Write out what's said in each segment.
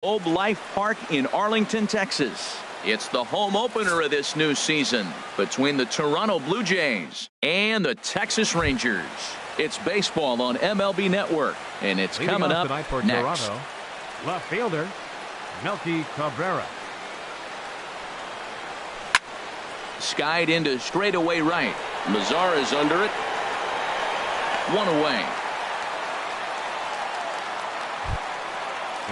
Globe Life Park in Arlington, Texas. It's the home opener of this new season between the Toronto Blue Jays and the Texas Rangers. It's baseball on MLB Network, and it's Leading coming up tonight for next. Toronto, left fielder Melky Cabrera. Skied into straightaway right. Mazar is under it. One away.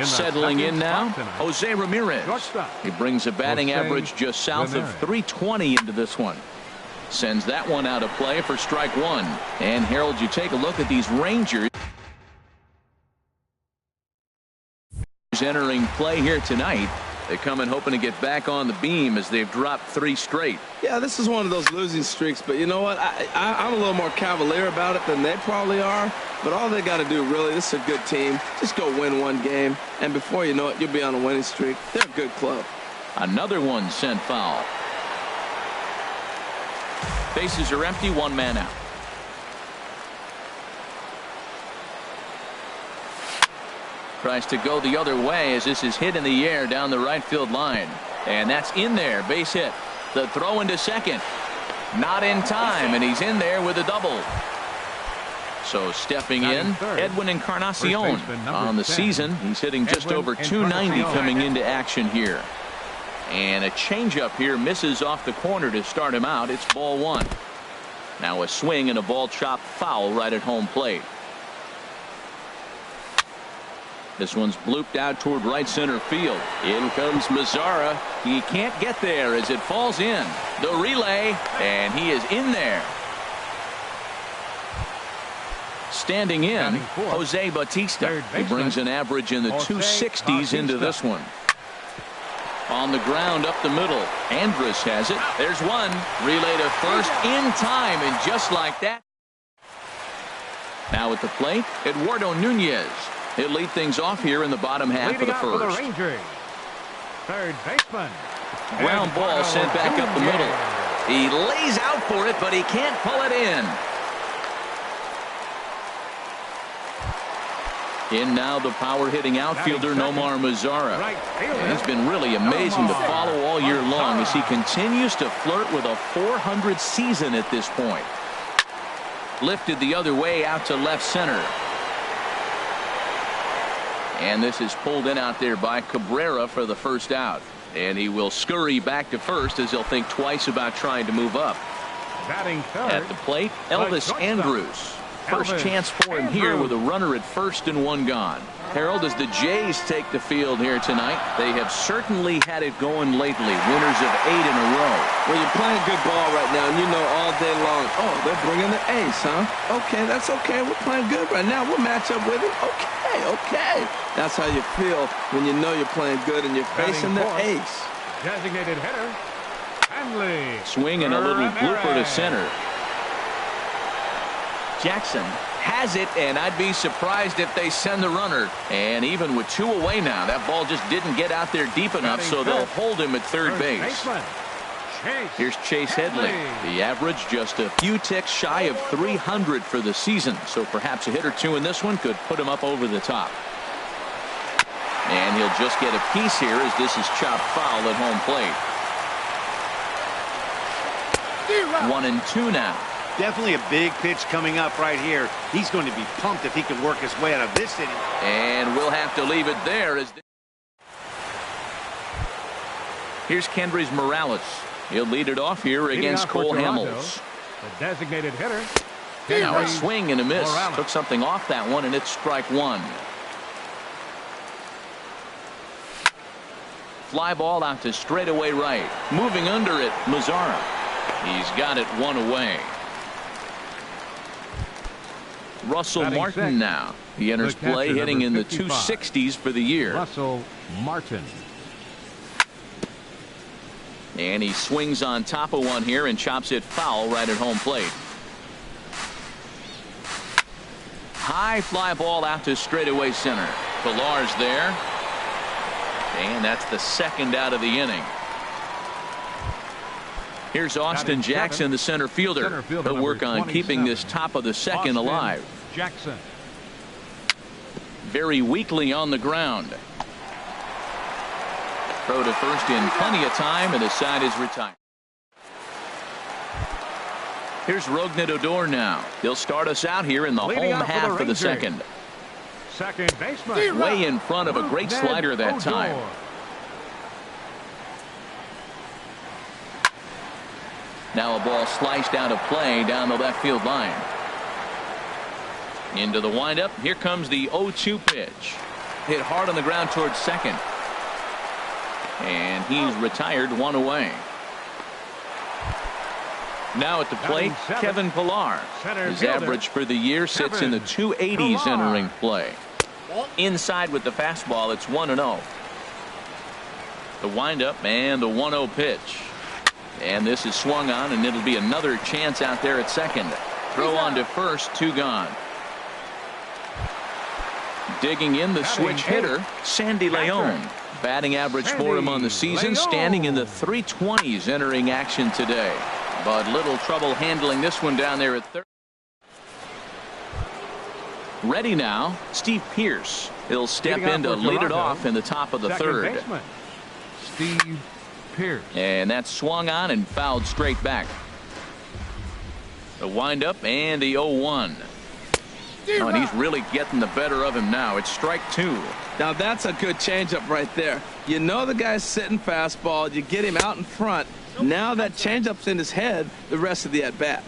Settling in now, Jose Ramirez. He brings a batting average just south of 320 into this one. Sends that one out of play for strike one. And Harold, you take a look at these Rangers entering play here tonight. They come in hoping to get back on the beam as they've dropped 3 straight. Yeah, this is one of those losing streaks, but you know what? I'm a little more cavalier about it than they probably are. But all they got to do, really, this is a good team. Just go win one game, and before you know it, you'll be on a winning streak. They're a good club. Another one sent foul. Bases are empty, 1 man out. Tries to go the other way as this is hit in the air down the right field line. And that's in there. Base hit. The throw into second. Not in time, and he's in there with a double. So stepping in, Edwin Encarnacion. On the season, he's hitting just over 290 coming into action here. And a changeup here misses off the corner to start him out. It's ball 1. Now a swing and a ball chopped foul right at home plate. This one's blooped out toward right center field. In comes Mazzara. He can't get there as it falls in. The relay, and he is in there. Standing in, Jose Bautista. He brings an average in the 260s into this one. On the ground up the middle. Andrus has it. There's one. Relay to first in time, and just like that. Now at the plate, Eduardo Nunez. He'll lead things off here in the bottom half of the first. Third baseman. Ground ball sent back up the middle. He lays out for it, but he can't pull it in. In now the power-hitting outfielder Nomar Mazara. He's been really amazing to follow all year long as he continues to flirt with a .400 season at this point. Lifted the other way out to left center. And this is pulled in out there by Cabrera for the first out. And he will scurry back to first as he'll think twice about trying to move up. At the plate, Elvis Andrus. First chance for him here with a runner at first and 1 gone. Harold, as the Jays take the field here tonight, they have certainly had it going lately. Winners of 8 in a row. Well, you're playing good ball right now, and you know all day long, oh, they're bringing the ace, huh? Okay, that's okay. We're playing good right now. We'll match up with it. Okay. That's how you feel when you know you're playing good and you're facing the ace. Designated hitter, Hanley. Swing and a little blooper to center. Jackson has it, and I'd be surprised if they send the runner. And even with 2 away now, that ball just didn't get out there deep enough, so they'll hold him at third base. Here's Chase Headley. The average just a few ticks shy of 300 for the season, so perhaps a hit or 2 in this one could put him up over the top. And he'll just get a piece here as this is chopped foul at home plate. 1 and 2 now. Definitely a big pitch coming up right here. He's going to be pumped if he can work his way out of this inning. And we'll have to leave it there. Here's Kendrys Morales. He'll lead it off here against Cole Hamels. The designated hitter. Now a swing and a miss. Took something off that one, and it's strike 1. Fly ball out to straightaway right. Moving under it, Mazzara. He's got it 1 away. Russell Martin now. He enters play hitting in the 260s for the year. Russell Martin. And he swings on top of one here and chops it foul right at home plate. High fly ball out to straightaway center. Pillar's there. And that's the second out of the inning. Here's Austin Jackson, the center fielder. He'll work on keeping this top of the second alive. Jackson. Very weakly on the ground. Throw to first in plenty of time, and the side is retired. Here's Odor now. He'll start us out here in the Leading home off for half the of the second. Second baseman. Way in front of a great slider that time. Now a ball sliced out of play down the left field line. Into the windup. Here comes the 0-2 pitch. Hit hard on the ground towards second. And he's retired, one away. Now at the plate, Kevin Pillar. His average for the year sits in the 280s entering play. Inside with the fastball, it's 1-0. The windup and the 1-0 pitch. And this is swung on, and it'll be another chance out there at second. Throw on to first, 2 gone. Digging in the switch hitter, Sandy Leon. Batting average for him on the season, standing in the 320s entering action today. But little trouble handling this one down there at third. Ready now, Steve Pearce. He'll step in to lead it off in the top of the third. Baseman, Steve Pearce. And that's swung on and fouled straight back. The windup and the 0-1. Oh, and he's really getting the better of him now. It's strike 2. Now that's a good changeup right there. You know the guy's sitting fastball. You get him out in front. Now that changeup's in his head the rest of the at-bat.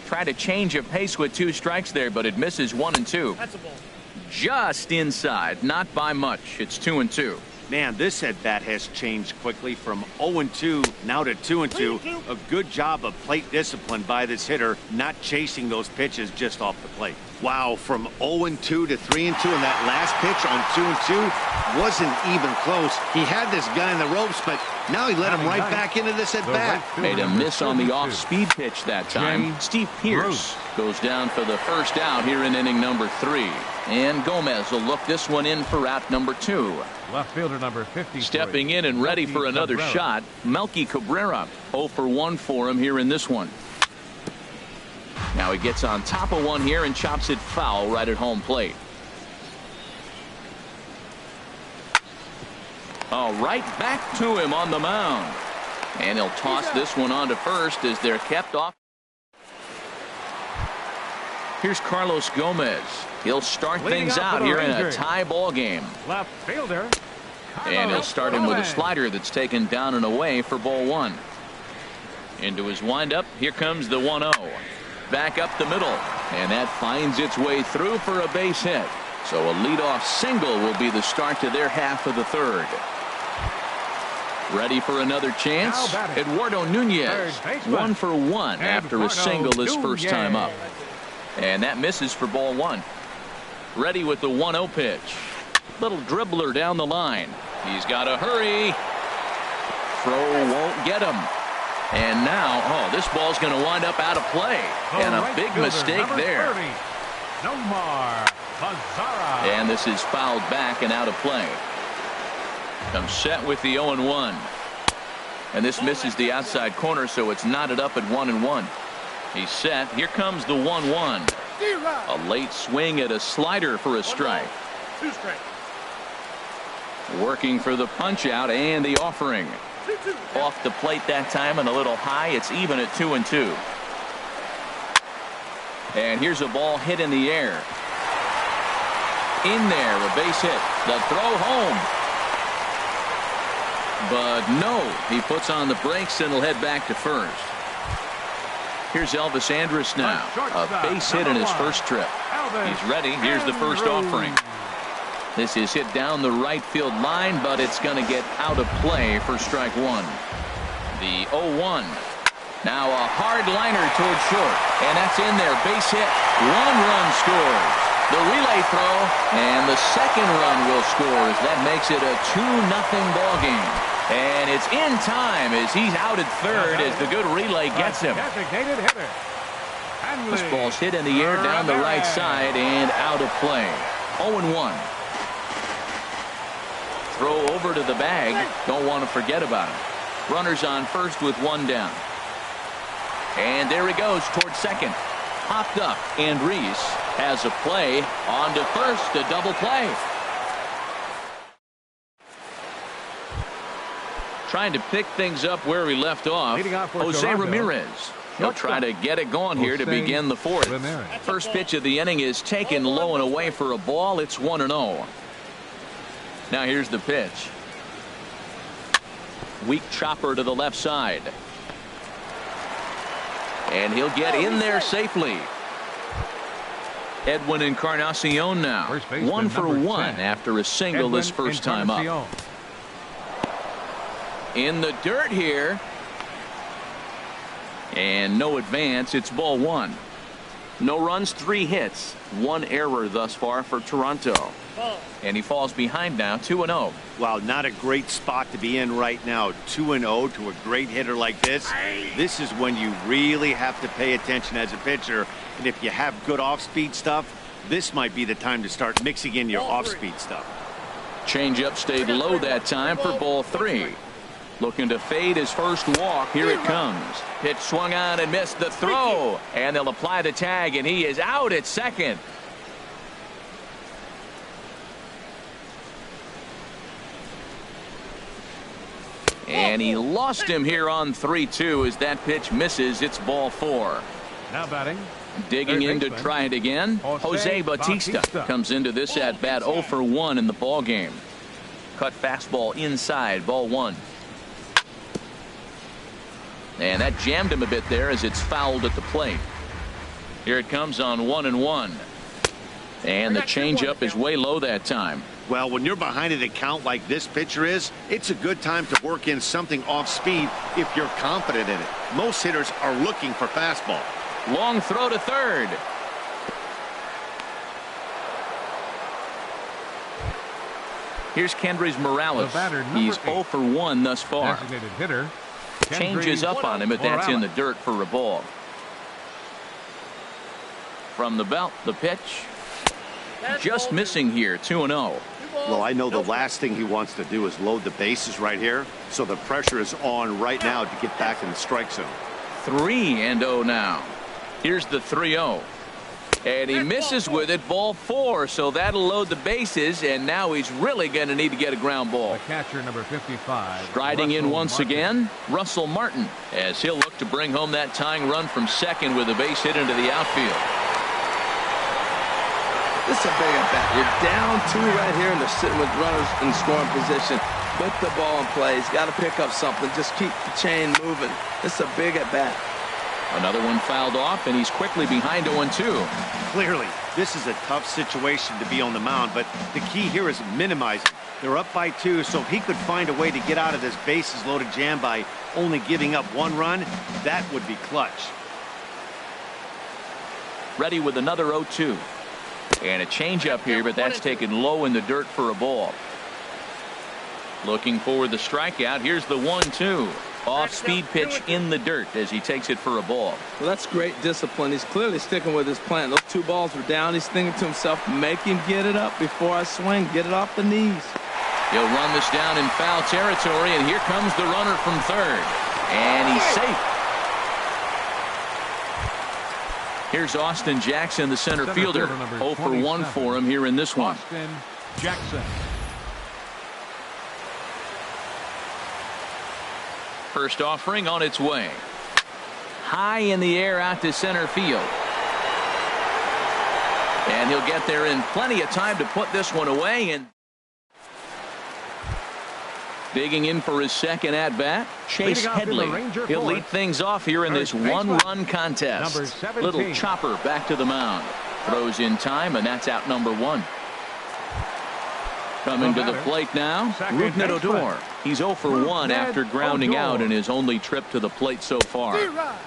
Try to change of pace with 2 strikes there, but it misses 1 and 2. That's a ball. Just inside, not by much. It's 2 and 2. Man, this at-bat has changed quickly from 0-2 now to 2-2. A good job of plate discipline by this hitter, not chasing those pitches just off the plate. Wow, from 0-2 to 3-2, and that last pitch on 2-2 wasn't even close. He had this guy in the ropes, but now he let him right back into this at-bat. Made a miss on the off-speed pitch that time. Steve Pearce goes down for the first out here in inning number 3. And Gomez will look this one in for out number 2. Left fielder number 50. Stepping in and ready for another shot, Melky Cabrera. 0 for 1 for him here in this one. Now he gets on top of one here and chops it foul right at home plate. Oh, right back to him on the mound. And he'll toss this one on to first as they're kept off. Here's Carlos Gomez. He'll start things out here in a tie ball game. Left fielder. And he'll start him with a slider that's taken down and away for ball 1. Into his windup. Here comes the 1-0. Back up the middle. And that finds its way through for a base hit. So a leadoff single will be the start to their half of the third. Ready for another chance? Eduardo Nunez. 1 for 1 after a single his first time up. And that misses for ball 1. Ready with the 1-0 pitch. Little dribbler down the line. He's got to hurry. Throw won't get him. And now, oh, this ball's going to wind up out of play. And a big mistake there. And this is fouled back and out of play. Comes set with the 0-1. And this misses the outside corner, so it's knotted up at 1-1. He's set. Here comes the 1-1. A late swing at a slider for a strike. 2 strikes. Working for the punch out and the offering. Off the plate that time and a little high. It's even at 2-2. And here's a ball hit in the air. In there, a base hit. The throw home. But no, he puts on the brakes and will head back to first. Here's Elvis Andrus now. A base hit in his first trip. He's ready. Here's the first offering. This is hit down the right field line, but it's going to get out of play for strike 1. The 0-1. Now a hard liner towards short. And that's in there. Base hit. 1 run scores. The relay throw. And the second run will score as that makes it a 2-0 ball game. And it's in time as he's out at third as the good relay gets him. This ball's hit in the air down the right side and out of play. 0-1. Throw over to the bag. Don't want to forget about him. Runners on first with 1 down. And there he goes towards second. Popped up, and Reese has a play on to first, a double play. Trying to pick things up where he left off. Jose Toronto, Ramirez. He'll try to get it going here to begin the fourth. First pitch of the inning is taken low and away for a ball. It's 1-0. Now here's the pitch. Weak chopper to the left side. And he'll get in there safely. Edwin Encarnacion now. 1 for 1 after a single this first time up. In the dirt here. And no advance. It's ball 1. No runs, 3 hits, 1 error thus far for Toronto. And he falls behind now, 2-0. Wow, not a great spot to be in right now. 2-0 to a great hitter like this. This is when you really have to pay attention as a pitcher. And if you have good off-speed stuff, this might be the time to start mixing in your off-speed stuff. Changeup stayed low that time for ball 3. Looking to fade his first walk. Here it comes. Pitch swung on and missed the throw. And they'll apply the tag, and he is out at second. And he lost him here on 3-2 as that pitch misses. It's ball 4. Now batting. Digging in to try it again. Jose Bautista comes into this at bat 0 for 1 in the ball game. Cut fastball inside, ball 1. And that jammed him a bit there as it's fouled at the plate. Here it comes on 1-1. And the changeup is way low that time. Well, when you're behind an account like this pitcher is, it's a good time to work in something off speed if you're confident in it. Most hitters are looking for fastball. Long throw to third. Here's Kendrys Morales. He's 0 for 1 thus far. Designated hitter. Changes up on him, but that's in the dirt for a ball. From the belt, the pitch. Just missing here, 2-0. Well, I know the last thing he wants to do is load the bases right here, so the pressure is on right now to get back in the strike zone. 3-0 now. Here's the 3-0. And he misses with it, ball 4, so that'll load the bases, and now he's really going to need to get a ground ball. The catcher, number 55. Striding in once again, Russell Martin, as he'll look to bring home that tying run from second with a base hit into the outfield. This is a big at bat. You're down 2 right here, and they're sitting with runners in scoring position. Put the ball in play. He's got to pick up something. Just keep the chain moving. This is a big at bat. Another one fouled off, and he's quickly behind 0-2. Clearly, this is a tough situation to be on the mound, but the key here is minimizing. They're up by 2, so if he could find a way to get out of this bases loaded jam by only giving up 1 run, that would be clutch. Ready with another 0-2. And a changeup here, but that's taken low in the dirt for a ball. Looking for the strikeout. Here's the 1-2. Off-speed pitch in the dirt as he takes it for a ball. Well, that's great discipline. He's clearly sticking with his plan. Those 2 balls were down. He's thinking to himself, make him get it up before I swing. Get it off the knees. He'll run this down in foul territory, and here comes the runner from third. And he's safe. Here's Austin Jackson, the center fielder. 0 for 1 for him here in this one. Austin Jackson. First offering on its way. High in the air out to center field. And he'll get there in plenty of time to put this one away. And digging in for his second at-bat, Chase Headley. He'll lead things off here in this 1-run contest. Little chopper back to the mound. Throws in time, and that's out number 1. Coming to the plate now, Rougned Odor. He's 0 for 1 after grounding out in his only trip to the plate so far.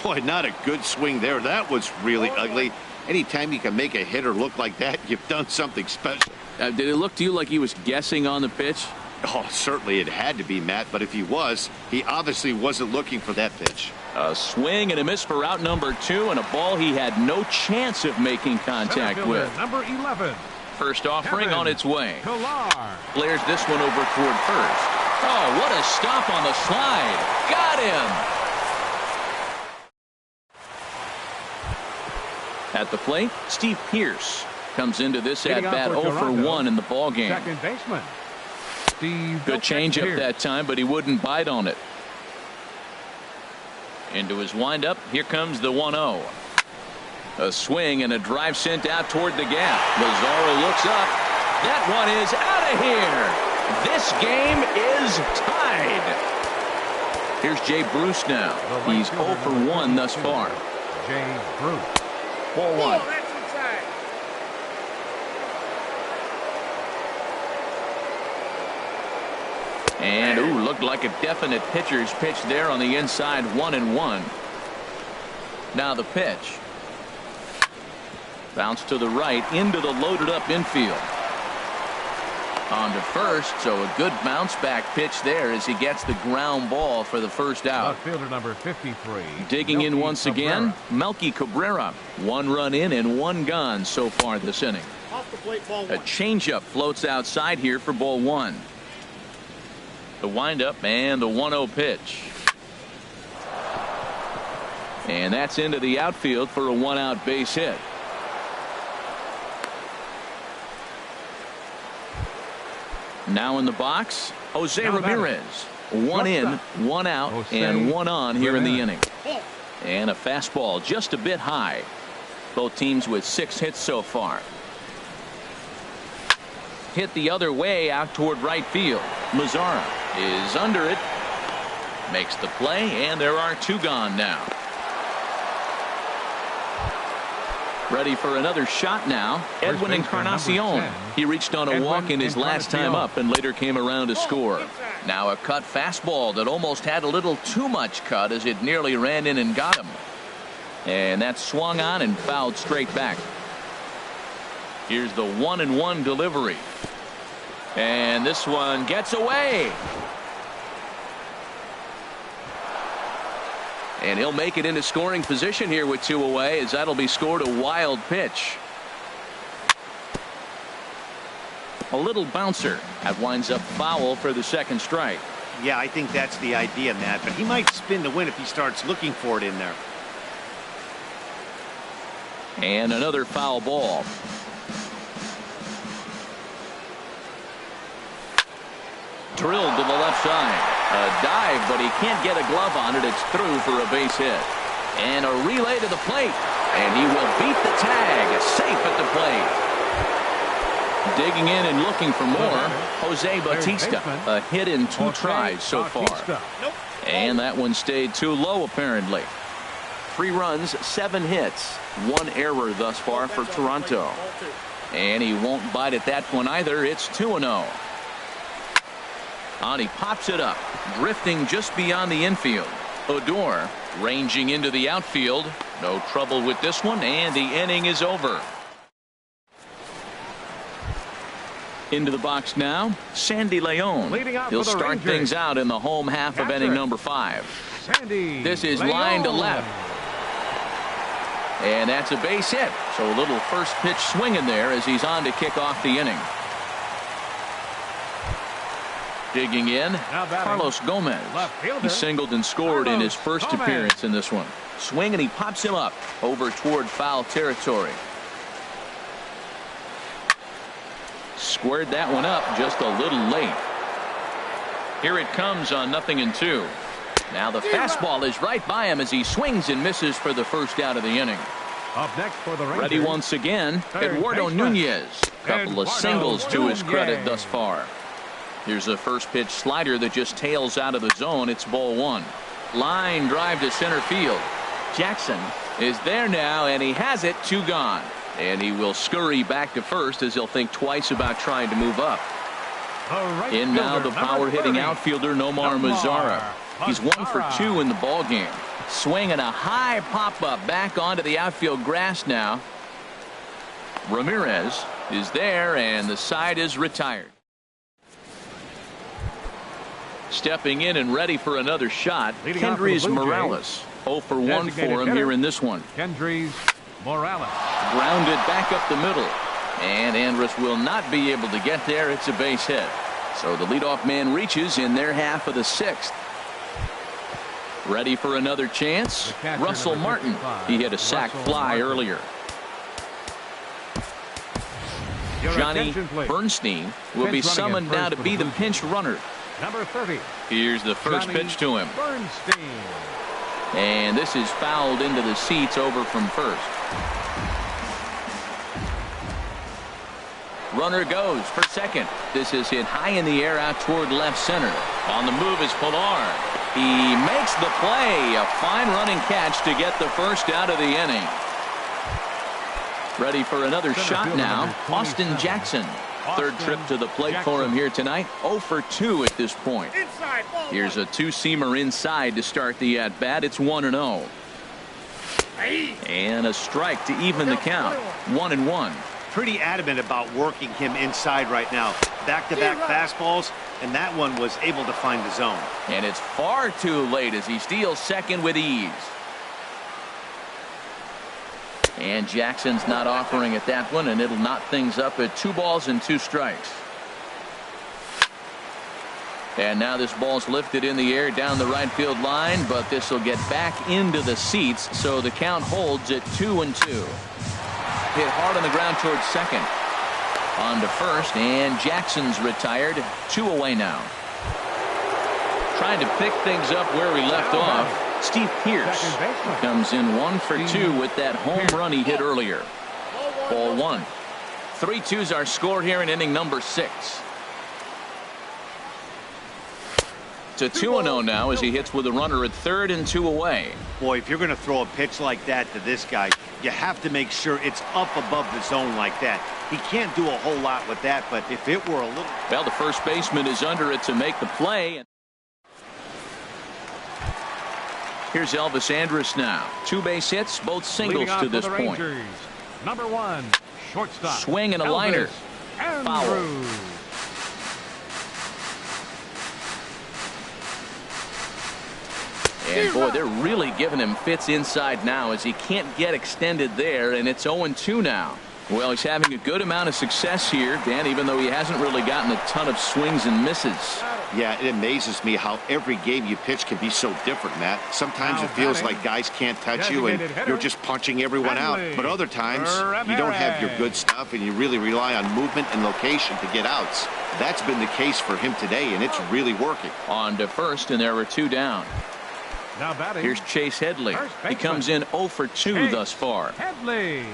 Boy, not a good swing there. That was really ugly. Anytime you can make a hitter look like that, you've done something special. Did it look to you like he was guessing on the pitch? Oh, certainly it had to be, Matt, but if he was, he obviously wasn't looking for that pitch. A swing and a miss for out number 2, and a ball he had no chance of making contact with. Number 11. First offering on its way. Flares this one over toward first. Oh, what a stop on the slide. Got him. At the plate, Steve Pearce comes into this at bat 0 for 1 in the ball game. Second baseman. Good changeup that time, but he wouldn't bite on it. Into his windup. Here comes the 1-0. A swing and a drive sent out toward the gap. Lazaro looks up. That one is out of here. This game is tied. Here's Jay Bruce now. He's 0 for 1 thus far. Jay Bruce. 4-1. And, ooh, looked like a definite pitcher's pitch there on the inside, 1-1. Now the pitch. Bounce to the right into the loaded up infield. On to first, so a good bounce back pitch there as he gets the ground ball for the first out. Outfielder number 53. Digging in once again, Melky Cabrera. 1 run in and 1 gone so far this inning. Off the plate, ball 1. A changeup floats outside here for ball 1. The windup and the 1-0 pitch. And that's into the outfield for a 1-out base hit. Now in the box, Jose Ramirez. 1 in, 1 out, and 1 on here in the inning. And a fastball just a bit high. Both teams with 6 hits so far. Hit the other way out toward right field. Mazzara is under it. Makes the play, and there are 2 gone now. Ready for another shot now. Edwin Encarnacion. He reached on a walk in his last time up and later came around to score. Now a cut fastball that almost had a little too much cut as it nearly ran in and got him. And that swung on and fouled straight back. Here's the 1-1 delivery. And this one gets away. And he'll make it into scoring position here with 2 away, as that'll be scored a wild pitch. A little bouncer. That winds up foul for the 2nd strike. Yeah, I think that's the idea, Matt, but he might spin the win if he starts looking for it in there. And another foul ball. Drilled to the left side. A dive, but he can't get a glove on it. It's through for a base hit. And a relay to the plate. And he will beat the tag. Safe at the plate. Digging in and looking for more. Jose Bautista. A hit in 2 tries so far. And that one stayed too low apparently. 3 runs, 7 hits. 1 error thus far for Toronto. And he won't bite at that one either. It's 2-0. And he pops it up, drifting just beyond the infield. Odor ranging into the outfield. No trouble with this one, and the inning is over. Into the box now, Sandy Leon. He'll start things out in the home half of inning number 5. This is line to left. And that's a base hit. So a little first pitch swinging there as he's on to kick off the inning. Digging in, Carlos Gomez. He singled and scored in his first appearance in this one. Swing, and he pops him up over toward foul territory. Squared that one up just a little late. Here it comes on 0-2. Now the fastball is right by him as he swings and misses for the first out of the inning. Up next for the Rangers. Ready once again, Eduardo Nunez. Couple of singles to his credit thus far. Here's a first pitch slider that just tails out of the zone. It's ball 1. Line drive to center field. Jackson is there now, and he has it. 2 gone. And he will scurry back to first as he'll think twice about trying to move up. In now the power hitting outfielder Nomar Mazzara. He's 1 for 2 in the ball game. Swinging a high pop up back onto the outfield grass now. Ramirez is there, and the side is retired. Stepping in and ready for another shot, Kendrys Morales. 0 for 1 for him here in this one. Kendrys Morales. Grounded back up the middle. And Andrus will not be able to get there. It's a base hit. So the leadoff man reaches in their half of the 6th. Ready for another chance. Russell Martin. He hit a sac fly earlier. Your Johnny attention, please. Bernstein will Pinch be running summoned at now first to for be the the Blue pinch runner. Number 30. Here's the first Johnny pitch to him. Bernstein. And this is fouled into the seats over from first. Runner goes for second. This is hit high in the air out toward left center. On the move is Pilar. He makes the play. A fine running catch to get the first out of the inning. Ready for another shot now. Austin Jackson. Third trip to the plate for him here tonight. 0 for 2 at this point. Here's a two-seamer inside to start the at-bat. It's 1-0. And a strike to even the count. 1-1. Pretty adamant about working him inside right now. Back-to-back fastballs, and that one was able to find the zone. And it's far too late as he steals second with ease. And Jackson's not offering at that one, and it'll knot things up at 2 balls and 2 strikes. And now this ball's lifted in the air down the right field line, but this will get back into the seats, so the count holds at 2-2. Hit hard on the ground towards second. On to first, and Jackson's retired. 2 away now. Trying to pick things up where we left off. Steve Pearce comes in 1 for 2 with that home run he hit earlier. Ball 1. 3-2's our score here in inning number 6. To 2-0 now as he hits with a runner at third and 2 away. Boy, if you're going to throw a pitch like that to this guy, you have to make sure it's up above the zone like that. He can't do a whole lot with that, but if it were a little... Well, the first baseman is under it to make the play. Here's Elvis Andrus now. 2 base hits, both singles to this point. Number 1, shortstop. Swing and a liner. Foul. And boy, they're really giving him fits inside now as he can't get extended there, and it's 0-2 now. Well, he's having a good amount of success here, Dan, even though he hasn't really gotten a ton of swings and misses. Yeah, it amazes me how every game you pitch can be so different, Matt. Sometimes it feels like guys can't touch you and you're just punching everyone out. But other times, you don't have your good stuff and you really rely on movement and location to get outs. That's been the case for him today, and it's really working. On to first, and there were 2 down. Now batting. Here's Chase Headley. He comes in 0 for 2 thus far. Headley.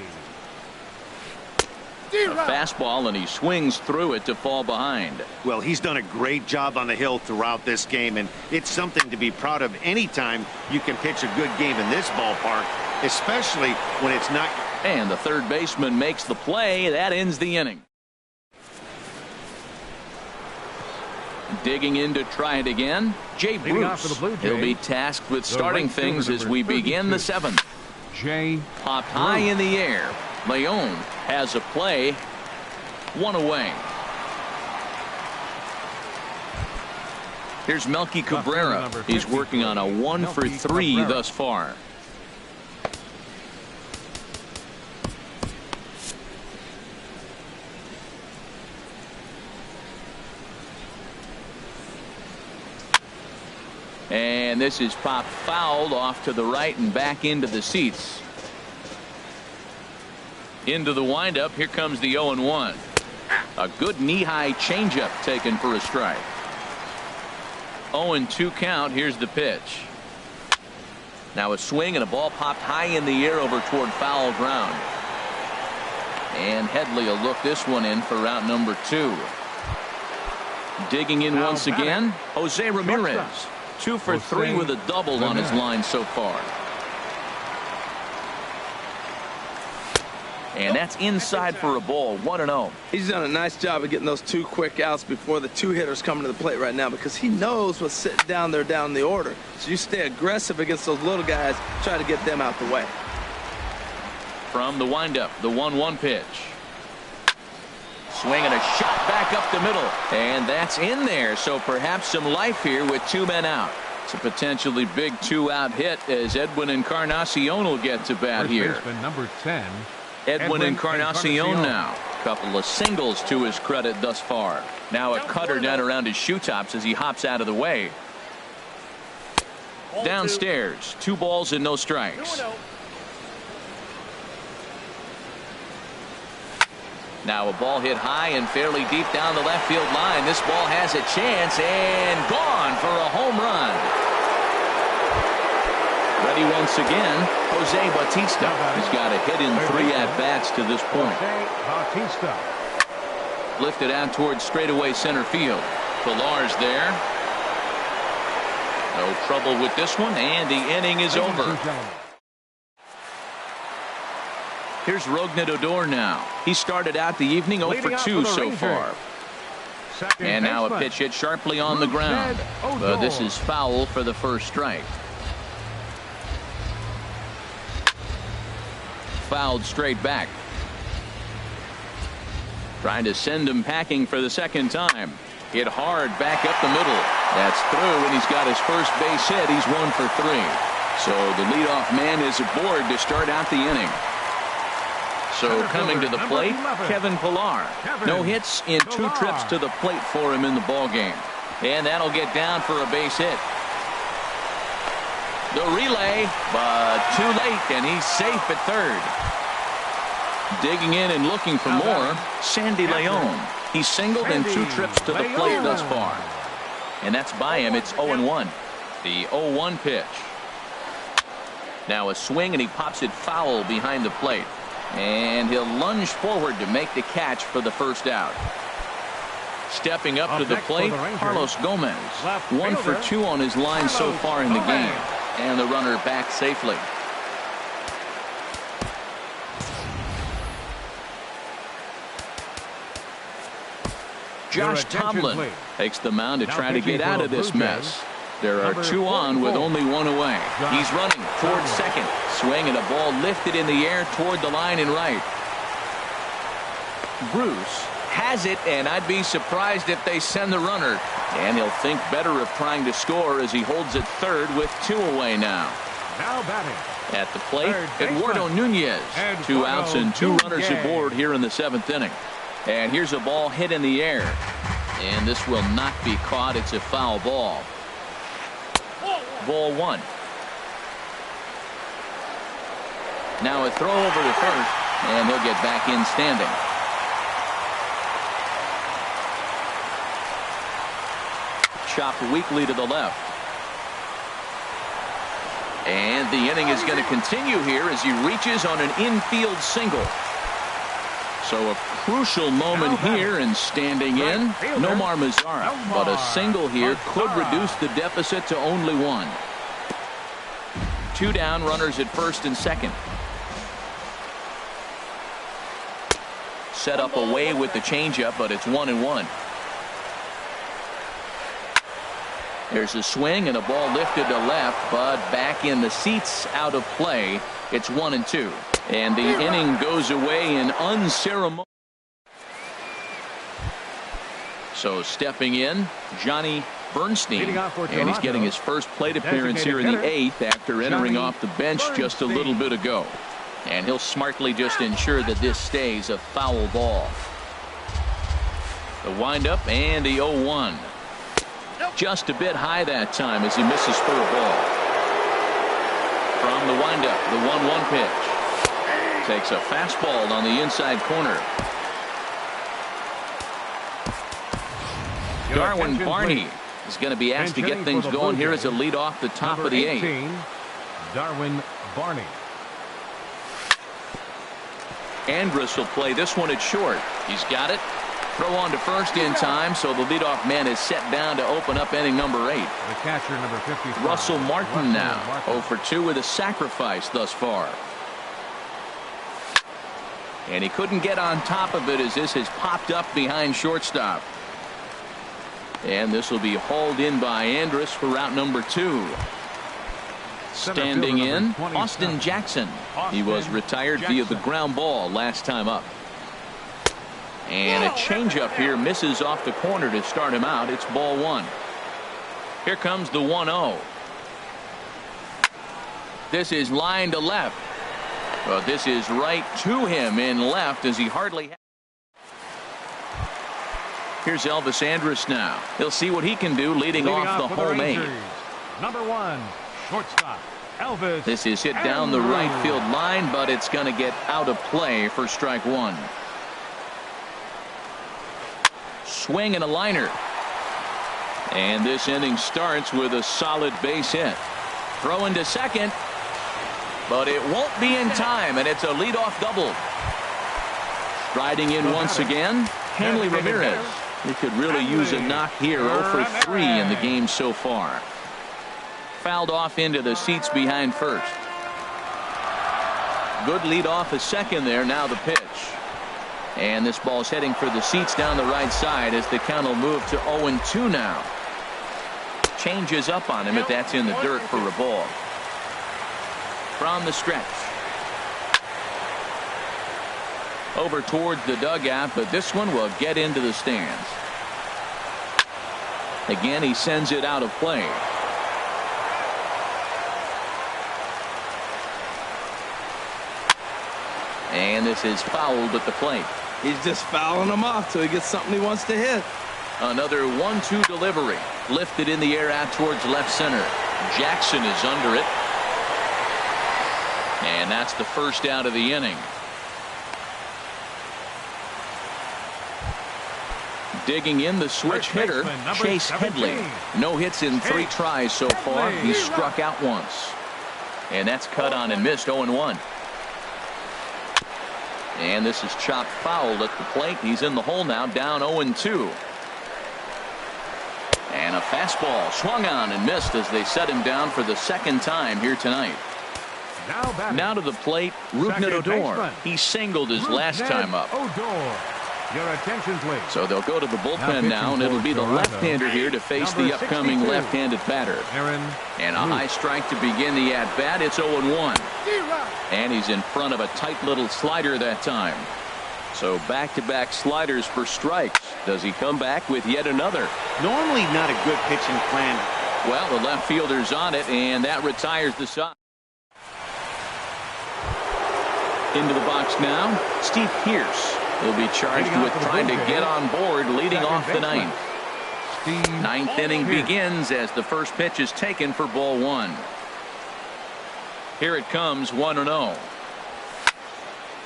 A fastball, and he swings through it to fall behind. Well, he's done a great job on the hill throughout this game, and it's something to be proud of anytime you can pitch a good game in this ballpark, especially when it's not. And the third baseman makes the play. That ends the inning. Digging in to try it again, Jay Bruce. He'll be tasked with starting things as we begin the 7th. Jay Popped high in the air. Leon has a play. 1 away. Here's Melky Cabrera. He's working on a 1 for 3 thus far. And this is popped fouled off to the right and back into the seats. Into the windup. Here comes the 0-1. A good knee-high changeup taken for a strike. 0-2 count. Here's the pitch. Now a swing and a ball popped high in the air over toward foul ground. And Headley will look this one in for route number 2. Digging in once again, Jose Ramirez. 2 for 3 with a double on his line so far. And that's inside for a ball. 1-0. He's done a nice job of getting those 2 quick outs before the 2 hitters coming to the plate right now, because he knows what's sitting down there down the order. So you stay aggressive against those little guys, try to get them out the way. From the windup, the 1-1 pitch. Swing and a shot back up the middle. And that's in there. So perhaps some life here with 2 men out. It's a potentially big 2-out hit as Edwin Encarnacion will get to bat here. Number 10. Edwin Encarnacion now. Couple of singles to his credit thus far. Now a cutter down around his shoe tops as he hops out of the way. Downstairs, 2 balls and no strikes. Now a ball hit high and fairly deep down the left field line. This ball has a chance and gone for a home run. Ready once again, Jose Bautista. He's got a hit in 3 at-bats to this point. Lifted out towards straightaway center field. Pilar's there. No trouble with this one, and the inning is over. Here's Rougned Odor now. He started out the evening 0 for 2 so far. And now a pitch hit sharply on the ground. But this is foul for the first strike. Fouled straight back. Trying to send him packing for the second time. Hit hard back up the middle. That's through, and he's got his first base hit. He's 1 for 3. So the leadoff man is aboard to start out the inning. So coming to the plate, Kevin Pillar. No hits in 2 trips to the plate for him in the ballgame. And that'll get down for a base hit. The relay, but too late, and he's safe at third. Digging in and looking for more, Sandy Leon. He's singled in 2 trips to the plate thus far. And that's by him. It's 0-1. The 0-1 pitch. Now a swing, and he pops it foul behind the plate. And he'll lunge forward to make the catch for the first out. Stepping up to the plate, Carlos Gomez. 1 for 2 on his line so far in the game. And the runner back safely. Josh Tomlin takes the mound to try to get out of this mess. There are 2 on with only 1 away. He's running towards second. Swing and a ball lifted in the air toward the line and right. Bruce has it, and I'd be surprised if they send the runner. And he'll think better of trying to score as he holds it third with 2 away now. Now batting. At the plate, Eduardo Nunez. 2 outs and 2 runners aboard here in the 7th inning. And here's a ball hit in the air. And this will not be caught. It's a foul ball. Ball 1. Now a throw over to first, and he'll get back in standing. Chopped weakly to the left. And the inning is going to continue here as he reaches on an infield single. So a crucial moment here, and standing in, Nomar Mazara. But a single here could reduce the deficit to only 1. 2 down, runners at first and second. Set up away with the changeup, but it's 1-1. There's a swing and a ball lifted to left, but back in the seats, out of play. It's 1-2. And the inning goes away in unceremonious. So stepping in, Johnny Bernstein. And he's getting his first plate appearance here in the 8th after entering off the bench just a little bit ago. And he'll smartly just ensure that this stays a foul ball. The windup and the 0-1. Just a bit high that time as he misses for a ball. From the windup, the 1-1 pitch. Takes a fastball on the inside corner. Darwin Barney is going to be asked to get things going here as a lead off the top of the 8th. Darwin Barney. Andrus will play this one at short. He's got it. Throw on to first in time, so the leadoff man is set down to open up inning number 8. The catcher, number 55. Russell Martin now, 0 for 2 with a sacrifice thus far. And he couldn't get on top of it as this has popped up behind shortstop. And this will be hauled in by Andrus for route number 2. Standing in, Austin Jackson. He was retired via the ground ball last time up. And a changeup here misses off the corner to start him out. It's ball 1. Here comes the 1-0. This is line to left. But this is right to him in left as he hardly has. Here's Elvis Andrus now. He'll see what he can do leading off the home 8. Number 1, shortstop, Elvis. This is hit down the right field line, but it's going to get out of play for strike 1. swing and a liner. And this inning starts with a solid base hit. Throw into second, but it won't be in time, and it's a leadoff double. Striding in once again, Hanley Ramirez. He could really use a knock here. 0 for 3 in the game so far. Fouled off into the seats behind first. Good lead off a second there. Now the pitch. And this ball's heading for the seats down the right side as the count will move to 0-2 now. Changes up on him, but that's in the dirt for a ball. From the stretch. Over towards the dugout, but this one will get into the stands. Again, he sends it out of play. And this is fouled at the plate. He's just fouling him off till he gets something he wants to hit. Another 1-2 delivery. Lifted in the air out towards left center. Jackson is under it. And that's the first out of the inning. Digging in the switch hitter, Chase Headley. No hits in 3 tries so far. He's struck out once. And that's cut on and missed. 0-1. And this is chopped foul at the plate. He's in the hole now, down 0-2. And a fastball swung on and missed as they set him down for the second time here tonight. Now to the plate, Rougned Odor. He singled his last time up. Your attention, please. So they'll go to the bullpen now, and it'll be the left-hander here to face the upcoming left-handed batter. And a high strike to begin the at-bat. It's 0-1. And he's in front of a tight little slider that time. So back-to-back sliders for strikes. Does he come back with yet another? Normally not a good pitching plan. Well, the left fielder's on it, and that retires the side. Into the box now, Steve Pearce. He'll be charged with trying to get on board leading off the ninth. Ninth inning begins as the first pitch is taken for ball 1. Here it comes, 1-0.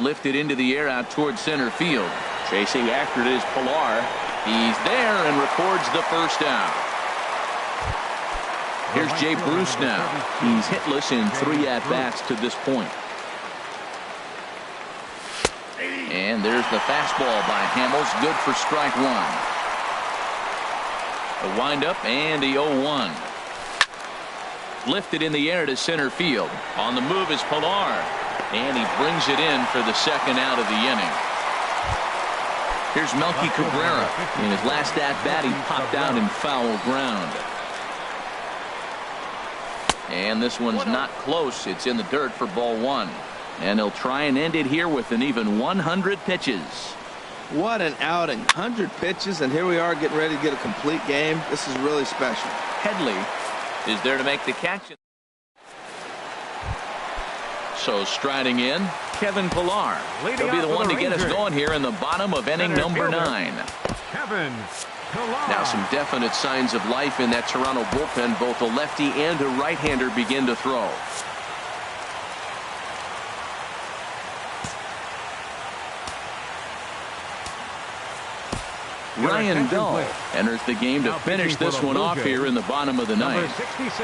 Lifted into the air out towards center field. Chasing after it is Pilar. He's there and records the first out. Here's Jay Bruce now. He's hitless in 3 at-bats to this point. And there's the fastball by Hamels, good for strike 1. A windup and the 0-1. Lifted in the air to center field. On the move is Pilar, and he brings it in for the second out of the inning. Here's Melky Cabrera. In his last at-bat, he popped out in foul ground. And this one's not close. It's in the dirt for ball 1. And he'll try and end it here with an even 100 pitches. What an outing. 100 pitches, and here we are getting ready to get a complete game. This is really special. Headley is there to make the catch. So striding in, Kevin Pilar. He'll be the one to get us going here in the bottom of inning number 9. Kevin Pilar. Now some definite signs of life in that Toronto bullpen. Both a lefty and a right-hander begin to throw. Ryan Dull enters the game to finish this one off here in the bottom of the ninth. 66.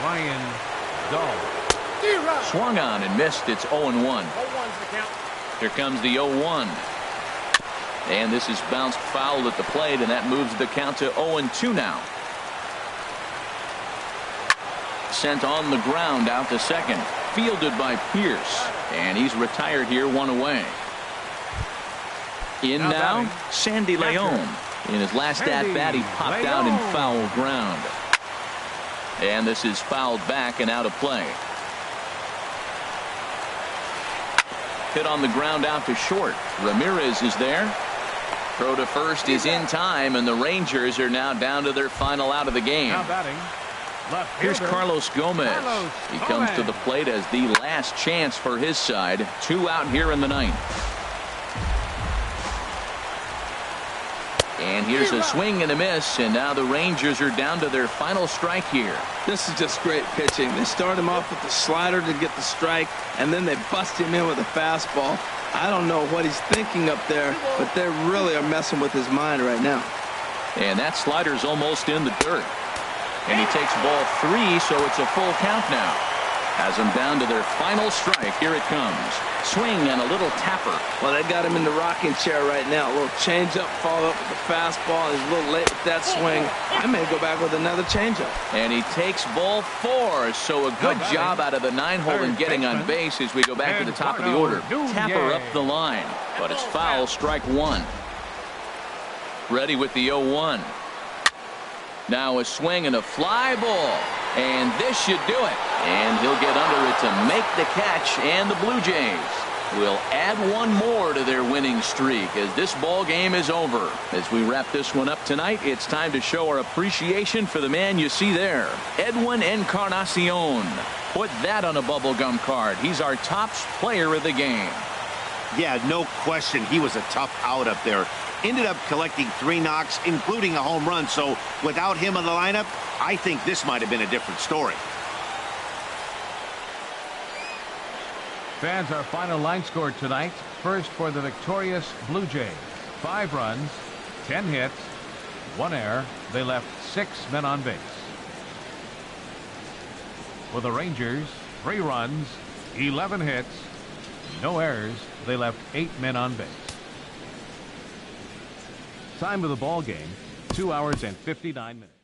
Ryan Dull. Swung on and missed. It's 0-1. Here comes the 0-1. And this is bounced foul at the plate, and that moves the count to 0-2 now. Sent on the ground out to second. Fielded by Pierce. And he's retired here, 1 away. In now, Sandy Leon. In his last at-bat, he popped out in foul ground. And this is fouled back and out of play. Hit on the ground out to short. Ramirez is there. Throw to first is in time, and the Rangers are now down to their final out of the game. Here's Carlos Gomez. He comes to the plate as the last chance for his side. 2 out here in the ninth. And here's a swing and a miss, and now the Rangers are down to their final strike here. This is just great pitching. They start him off with the slider to get the strike, and then they bust him in with a fastball. I don't know what he's thinking up there, but they really are messing with his mind right now. And that slider's almost in the dirt. And he takes ball 3, so it's a full count now. Has them down to their final strike. Here it comes. Swing and a little tapper. Well, they got him in the rocking chair right now. A little changeup, follow up with the fastball. He's a little late with that swing. I may go back with another changeup. And he takes ball 4. So a good job out of the 9-hole in getting on base as we go back to the top of the order. Tapper up the line, but it's foul, strike 1. Ready with the 0-1. Now a swing and a fly ball. And this should do it. And he'll get under it to make the catch. And the Blue Jays will add one more to their winning streak as this ball game is over. As we wrap this one up tonight, it's time to show our appreciation for the man you see there, Edwin Encarnacion. Put that on a bubblegum card. He's our top player of the game. Yeah, no question. He was a tough out up there. Ended up collecting 3 knocks, including a home run. So without him in the lineup, I think this might have been a different story. Fans, our final line score tonight. First for the victorious Blue Jays. 5 runs, 10 hits, 1 error. They left 6 men on base. For the Rangers, 3 runs, 11 hits, no errors. They left 8 men on base. Time of the ball game, 2 hours and 59 minutes.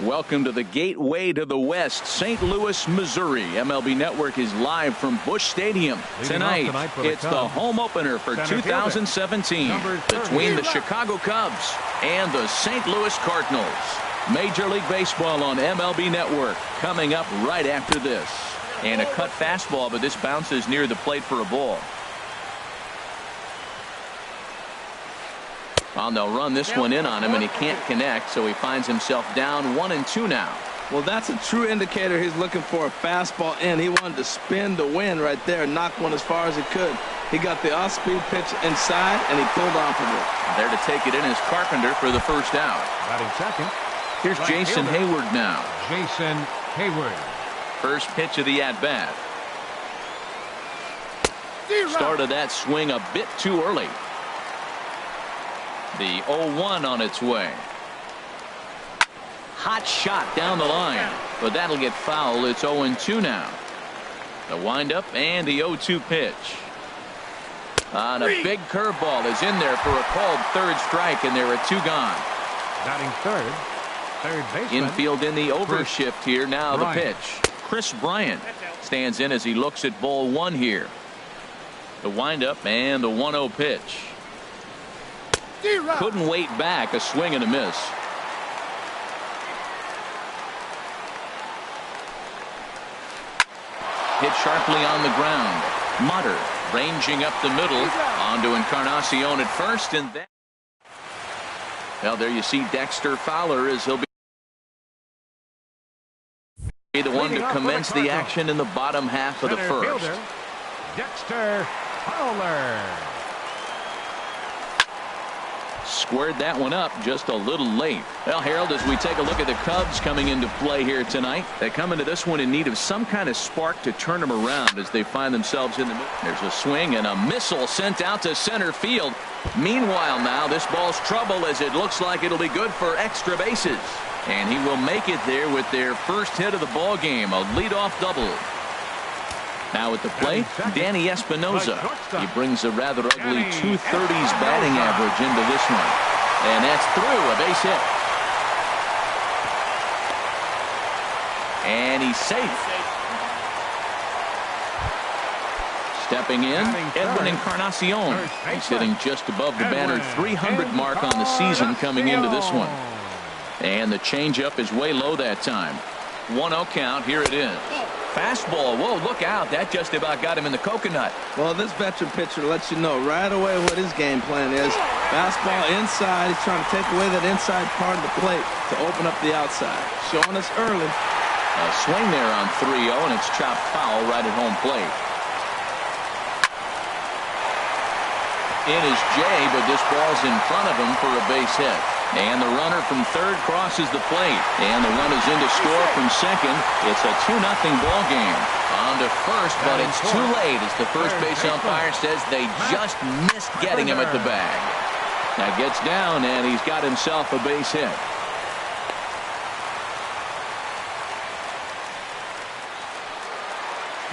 Welcome to the gateway to the West, St. Louis, Missouri. MLB Network is live from Busch Stadium. Tonight, it's the home opener for 2017 between the Chicago Cubs and the St. Louis Cardinals. Major League Baseball on MLB Network coming up right after this. And a cut fastball, but this bounces near the plate for a ball. Well, they'll run this one in on him, and he can't connect, so he finds himself down 1-2 now. Well, that's a true indicator he's looking for a fastball in. He wanted to spin the wind right there and knock one as far as he could. He got the off-speed pitch inside, and he pulled off of it. There to take it in is Carpenter for the first out. Batting second. Here's Jason Hayward now. Jason Hayward. First pitch of the at-bat. Started that swing a bit too early. The 0-1 on its way. Hot shot down the line, but that'll get foul. It's 0-2 now. The windup and the 0-2 pitch. On a big curveball is in there for a called third strike, and there are 2 gone. Batting third baseman. Infield in the overshift here. Now the pitch. Chris Bryant stands in as he looks at ball 1 here. The windup and the 1-0 pitch. Couldn't wait back. A swing and a miss. Hit sharply on the ground. Mutter ranging up the middle. On to Encarnacion at first, and then. Well, there you see Dexter Fowler as he'll be the one to commence the action in the bottom half of the first. Dexter Fowler. Squared that one up just a little late. Well, Harold, as we take a look at the Cubs coming into play here tonight, they come into this one in need of some kind of spark to turn them around as they find themselves in the middle. There's a swing and a missile sent out to center field. Meanwhile, now this ball's trouble as it looks like it'll be good for extra bases. And he will make it there with their first hit of the ball game, a leadoff double. Now at the plate, Danny Espinosa. He brings a rather ugly 230s batting average into this one. And that's through, a base hit. And he's safe. Stepping in, Edwin Encarnacion. He's hitting just above the banner 300 mark on the season coming into this one. And the changeup is way low that time. 1-0 count, here it is. Fastball, whoa, look out. That just about got him in the coconut. Well, this veteran pitcher lets you know right away what his game plan is. Fastball inside. He's trying to take away that inside part of the plate to open up the outside. Showing us early. A swing there on 3-0, and it's chopped foul right at home plate. In is Jay, but this ball's in front of him for a base hit. And the runner from third crosses the plate. And the run is in to score from second. It's a 2-0 ball game. On to first, but it's too late as the first base umpire says they just missed getting him at the bag. Now gets down, and he's got himself a base hit.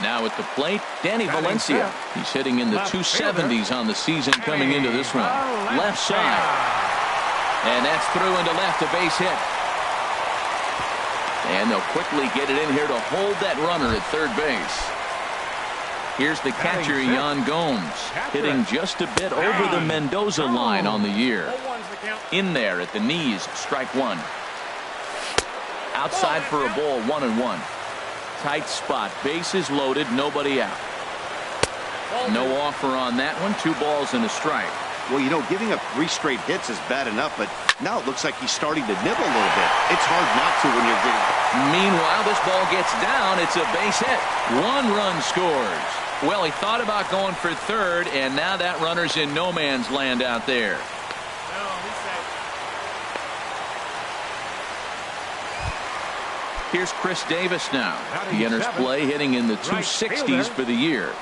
Now at the plate, Danny Valencia. He's hitting in the 270s on the season coming into this one. Left side. And that's through into left, a base hit. And they'll quickly get it in here to hold that runner at third base. Here's the catcher, Yan Gomes, hitting just a bit over the Mendoza line on the year. In there at the knees, strike 1. Outside for a ball, 1-1. Tight spot, bases loaded, nobody out. No offer on that one, 2 balls and a strike. Well, you know, giving up 3 straight hits is bad enough, but now it looks like he's starting to nibble a little bit. It's hard not to when you're getting. Meanwhile, this ball gets down. It's a base hit. 1 run scores. Well, he thought about going for third, and now that runner's in no man's land out there. Here's Chris Davis now. He enters play hitting in the 260s for the year.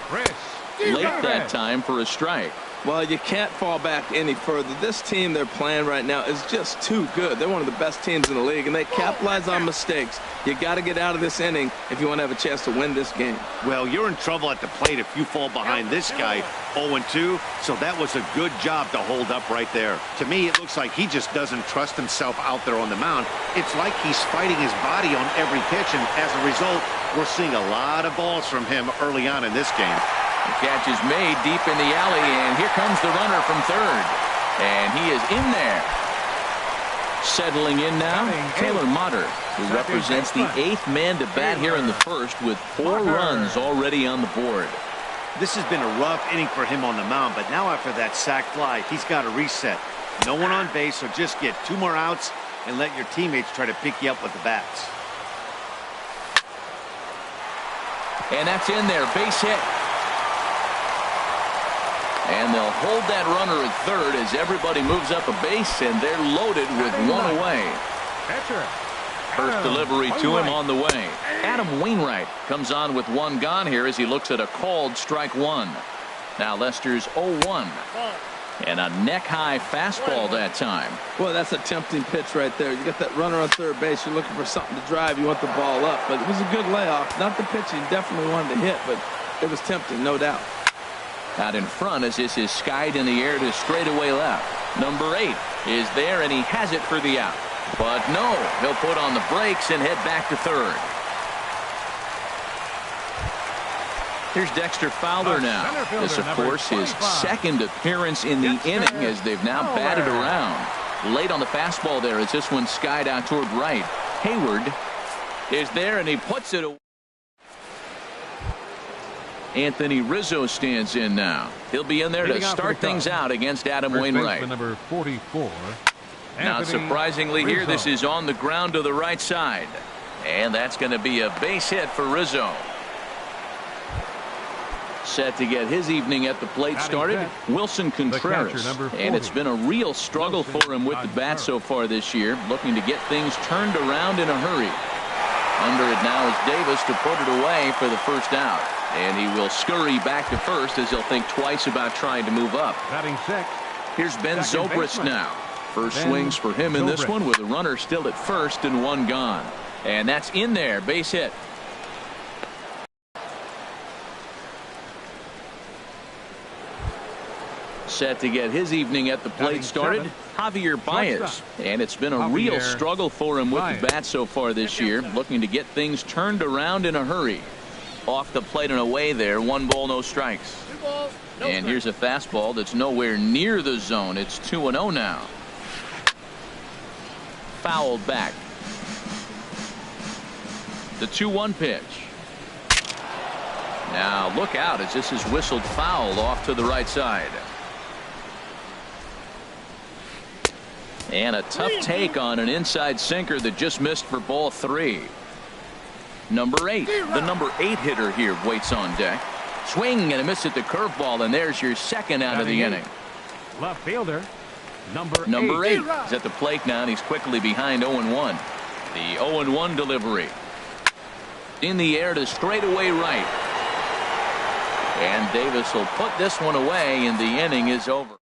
Late that time for a strike. Well, you can't fall back any further. This team they're playing right now is just too good. They're one of the best teams in the league, and they capitalize on mistakes. You got to get out of this inning if you want to have a chance to win this game. Well, you're in trouble at the plate if you fall behind this guy 0-2, so that was a good job to hold up right there. To me, it looks like he just doesn't trust himself out there on the mound. It's like he's fighting his body on every pitch, and as a result, we're seeing a lot of balls from him early on in this game. The catch is made deep in the alley, and here comes the runner from third. And he is in there. Settling in now, Taylor Motter, who represents the 8th man to bat here in the first with 4 runs already on the board. This has been a rough inning for him on the mound, but now after that sac fly, he's got to reset. No one on base, so just get 2 more outs and let your teammates try to pick you up with the bats. And that's in there, base hit. And they'll hold that runner at third as everybody moves up a base, and they're loaded with 1 away. First delivery to him on the way. Adam Wainwright comes on with 1 gone here as he looks at a called strike 1. Now Lester's 0-1. And a neck-high fastball that time. Boy, that's a tempting pitch right there. You got that runner on third base. You're looking for something to drive. You want the ball up. But it was a good layoff. Not the pitch he definitely wanted to hit, but it was tempting, no doubt. Out in front as this is skied in the air to straightaway left. Number 8 is there, and he has it for the out. But no, he'll put on the brakes and head back to third. Here's Dexter Fowler now. This, of course, his second appearance in the inning as they've now batted around. Late on the fastball there as this one skied out toward right. Hayward is there, and he puts it away. Anthony Rizzo stands in now. He'll be in there to start things out against Adam Wainwright. Number 44. Not surprisingly here, this is on the ground to the right side. And that's going to be a base hit for Rizzo. Set to get his evening at the plate started, Wilson Contreras. And it's been a real struggle for him with the bat so far this year, looking to get things turned around in a hurry. Under it now is Davis to put it away for the first out. And he will scurry back to first as he'll think twice about trying to move up. Here's Ben Zobrist now. First swings for him in this one with a runner still at first and 1 gone. And that's in there, base hit. Set to get his evening at the plate started, Javier Baez. And it's been a real struggle for him with the bat so far this year, looking to get things turned around in a hurry. Off the plate and away there, 1 ball, no strikes. And here's a fastball that's nowhere near the zone. It's 2-0 now. Fouled back. The 2-1 pitch. Now look out as this is whistled foul off to the right side. And a tough take on an inside sinker that just missed for ball 3. Number 8, the number 8 hitter here waits on deck. Swing and a miss at the curveball, and there's your second out of the inning. Left fielder, number 8 is at the plate now, and he's quickly behind 0-1. The 0-1 delivery. In the air to straightaway right. And Davis will put this one away, and the inning is over.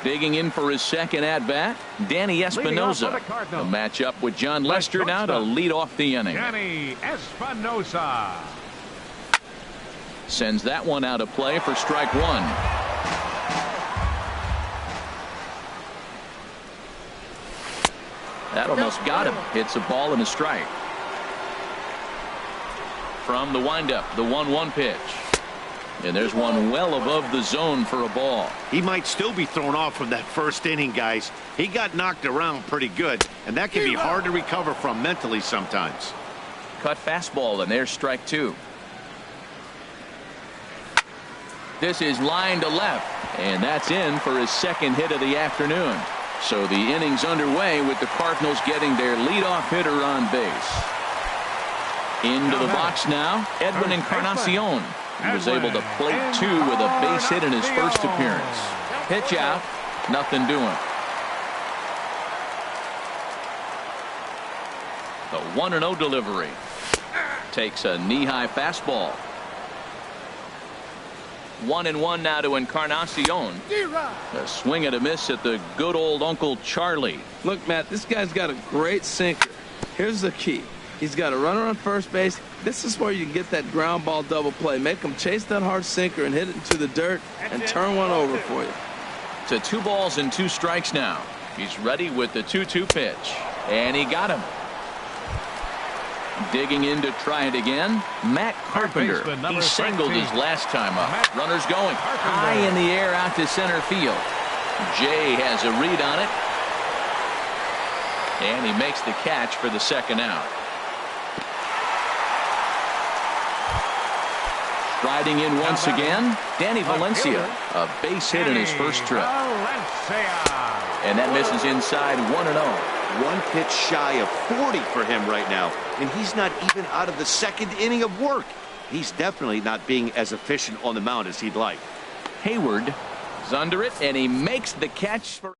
Digging in for his second at-bat, Danny Espinosa. A matchup with John Lester now to lead off the inning. Danny Espinosa sends that one out of play for strike 1. That almost got him. Hits a ball and a strike. From the windup, the 1-1 pitch. And there's one well above the zone for a ball. He might still be thrown off from that first inning, guys. He got knocked around pretty good, and that can be hard to recover from mentally sometimes. Cut fastball, and there's strike 2. This is line to left, and that's in for his second hit of the afternoon. So the inning's underway with the Cardinals getting their leadoff hitter on base. Into the box now, Edwin Encarnacion. He was able to plate 2 with a base hit in his first appearance. Pitch out, nothing doing. The 1-0 delivery. Takes a knee-high fastball. 1-1 now to Encarnacion. A swing and a miss at the good old Uncle Charlie. Look, Matt, this guy's got a great sinker. Here's the key. He's got a runner on first base. This is where you can get that ground ball double play. Make him chase that hard sinker and hit it into the dirt and turn one over for you. To 2 balls and 2 strikes now. He's ready with the 2-2 pitch. And he got him. Digging in to try it again. Matt Carpenter. He singled his last time up. Runners going high in the air out to center field. Jay has a read on it. And he makes the catch for the second out. Striding in once again, Danny Valencia. A base hit in his first trip. And that misses inside 1-0. 1 pitch shy of 40 for him right now. And he's not even out of the second inning of work. He's definitely not being as efficient on the mound as he'd like. Hayward is under it, and he makes the catch for.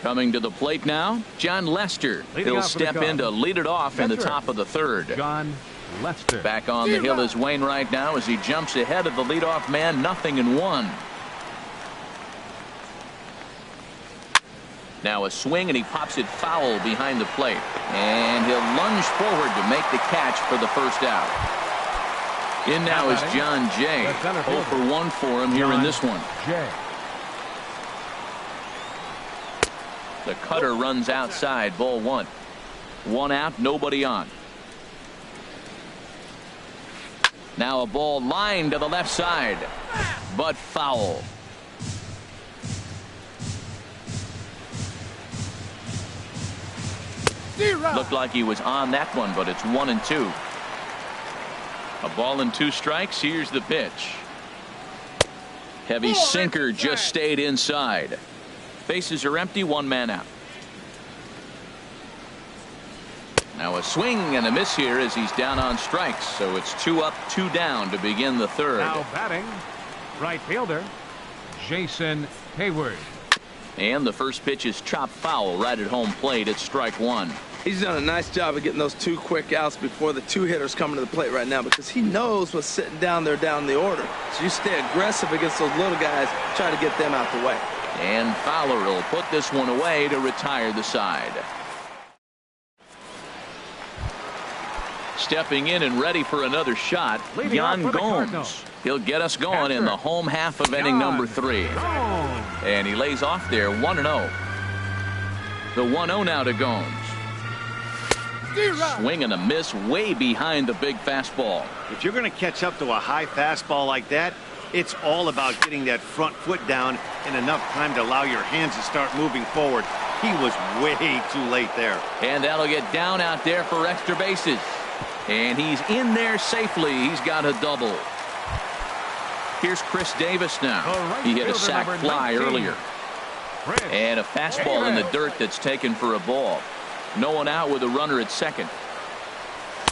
Coming to the plate now, John Lester. He'll step in to lead it off in the top of the third. John Lester. Back on the hill is Wainwright now as he jumps ahead of the leadoff man, 0-1. Now a swing, and he pops it foul behind the plate. And he'll lunge forward to make the catch for the first out. In now is John Jay. 0 for 1 for him here in this one. Jay. The cutter runs outside, ball 1. 1 out, nobody on. Now a ball lined to the left side, but foul. Looked like he was on that one, but it's 1-2. A ball and 2 strikes. Here's the pitch. Heavy sinker just stayed inside. Bases are empty, 1 man out. Now a swing and a miss here as he's down on strikes. So it's 2 up, 2 down to begin the third. Now batting, right fielder, Jason Hayward. And the first pitch is chopped foul right at home plate. It's strike 1. He's done a nice job of getting those 2 quick outs before the 2 hitters coming to the plate right now, because he knows what's sitting down there down the order. So you stay aggressive against those little guys, try to get them out the way. And Fowler will put this one away to retire the side. Stepping in and ready for another shot, Yan Gomes. He'll get us going in the home half of inning number 3. And he lays off there, 1-0. The 1-0 now to Gomes. Swing and a miss way behind the big fastball. If you're going to catch up to a high fastball like that, it's all about getting that front foot down in enough time to allow your hands to start moving forward. He was way too late there. And that'll get down out there for extra bases. And he's in there safely. He's got a double. Here's Chris Davis now. He hit a sac fly earlier. And a fastball in the dirt that's taken for a ball. No one out with a runner at second.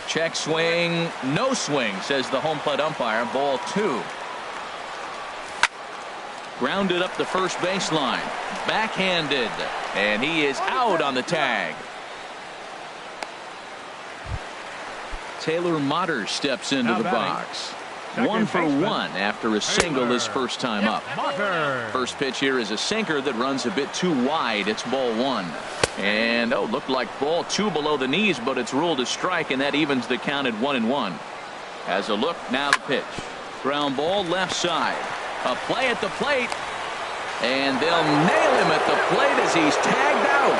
Check swing. No swing, says the home plate umpire. Ball 2. Grounded up the first baseline. Backhanded. And he is out on the tag. Taylor Motter steps into the box. 1 for 1 after a single his first time up. First pitch here is a sinker that runs a bit too wide. It's ball 1. And looked like ball 2 below the knees, but it's ruled a strike, and that evens the count at 1-1. As a look, now the pitch. Ground ball left side. A play at the plate. And they'll nail him at the plate as he's tagged out.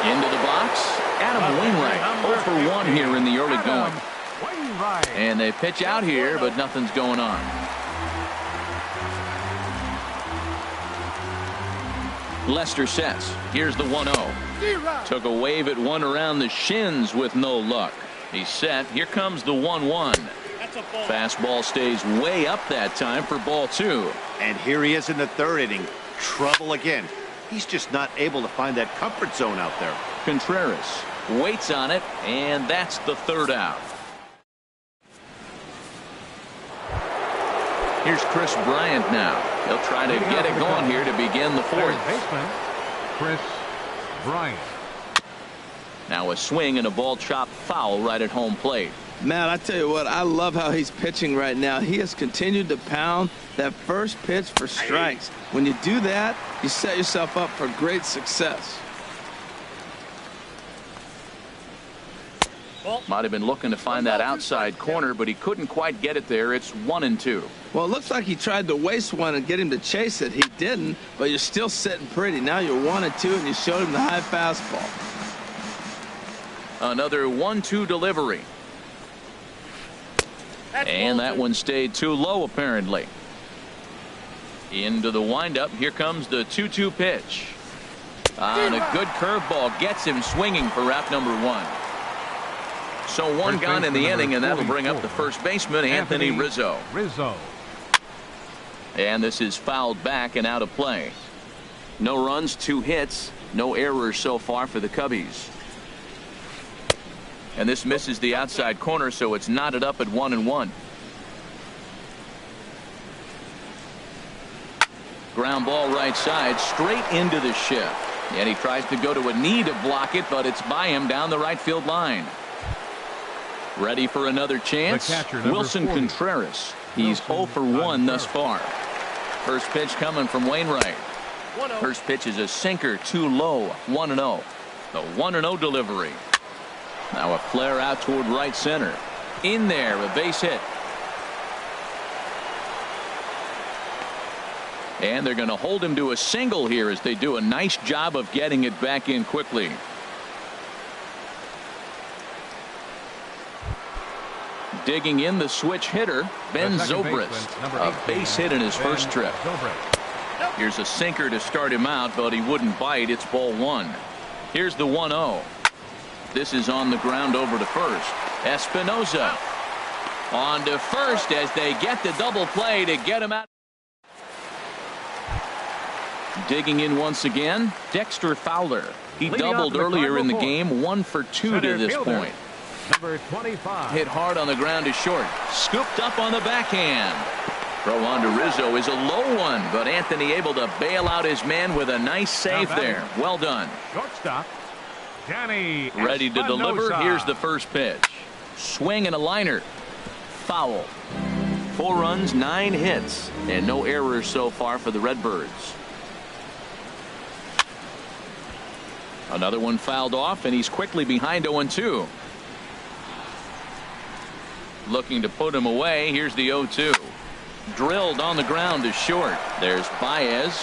Into the box, Adam Wainwright. 0 for 1 here in the early going. And they pitch out here, but nothing's going on. Lester sets. Here's the 1-0. Took a wave at one around the shins with no luck. He's set. Here comes the 1-1. Fastball stays way up that time for ball 2. And here he is in the third inning. Trouble again. He's just not able to find that comfort zone out there. Contreras waits on it, and that's the third out. Here's Chris Bryant now. He'll try to get it going here to begin the fourth. Chris Bryant. Now a swing and a ball chopped foul right at home plate. Man, I tell you what, I love how he's pitching right now. He has continued to pound that first pitch for strikes. When you do that, you set yourself up for great success. Might have been looking to find that outside corner, but he couldn't quite get it there. It's 1-2. Well, it looks like he tried to waste one and get him to chase it. He didn't, but you're still sitting pretty. Now you're 1-2, and you showed him the high fastball. Another 1-2 delivery. And that one stayed too low, apparently. Into the windup. Here comes the 2-2 pitch. And a good curveball gets him swinging for route number 1. So one gone in the inning, and that'll bring up the first baseman, Anthony Rizzo. And this is fouled back and out of play. No runs, 2 hits, no errors so far for the Cubbies. And this misses the outside corner, so it's knotted up at 1-1. Ground ball right side, straight into the shift. And he tries to go to a knee to block it, but it's by him down the right field line. Ready for another chance? Wilson Contreras. He's 0 for 1 thus far. First pitch coming from Wainwright. First pitch is a sinker, too low. 1-0. The 1-0 delivery. Now a flare out toward right center. In there, a base hit. And they're going to hold him to a single here as they do a nice job of getting it back in quickly. Digging in the switch hitter, Ben Zobrist. A base hit in his first trip. Here's a sinker to start him out, but he wouldn't bite. It's ball 1. Here's the 1-0. This is on the ground over to first. Espinosa on to first as they get the double play to get him out. Digging in once again, Dexter Fowler. He doubled earlier in the game, 1 for 2 to this point. Number 25. Hit hard on the ground to short. Scooped up on the backhand. Throw on to Rizzo is a low one, but Anthony able to bail out his man with a nice save there. Well done. Shortstop, Danny Ready to deliver. Espinosa. Here's the first pitch. Swing and a liner. Foul. 4 runs, 9 hits, and no errors so far for the Redbirds. Another one fouled off, and he's quickly behind 0-2. Looking to put him away. Here's the 0-2. Drilled on the ground to short. There's Baez.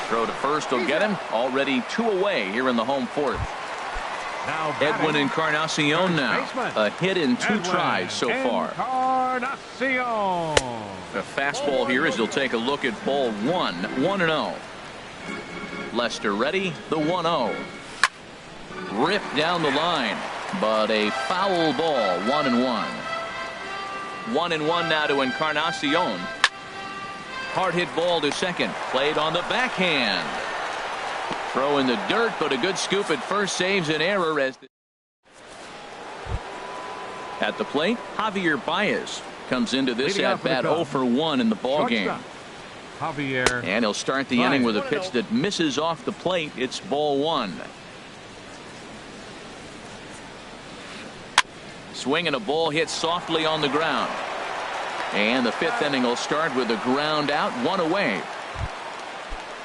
Throw to first will get him. Already 2 away here in the home 4th. Now Edwin Encarnacion now. A hit in 2 tries so far. Encarnacion. The fastball here as he'll take a look at ball 1. 1-0. Lester ready. The 1-0. Ripped down the line, but a foul ball. 1-1. 1-1 now to Encarnacion. Hard hit ball to second. Played on the backhand. Throw in the dirt, but a good scoop at first saves an error as at the plate. Javier Baez comes into this at bat 0 for 1 in the ball game. Javier. And he'll start the inning with a pitch that misses off the plate. It's ball 1. Swinging a ball hit softly on the ground. And the 5th inning will start with a ground out, 1 away.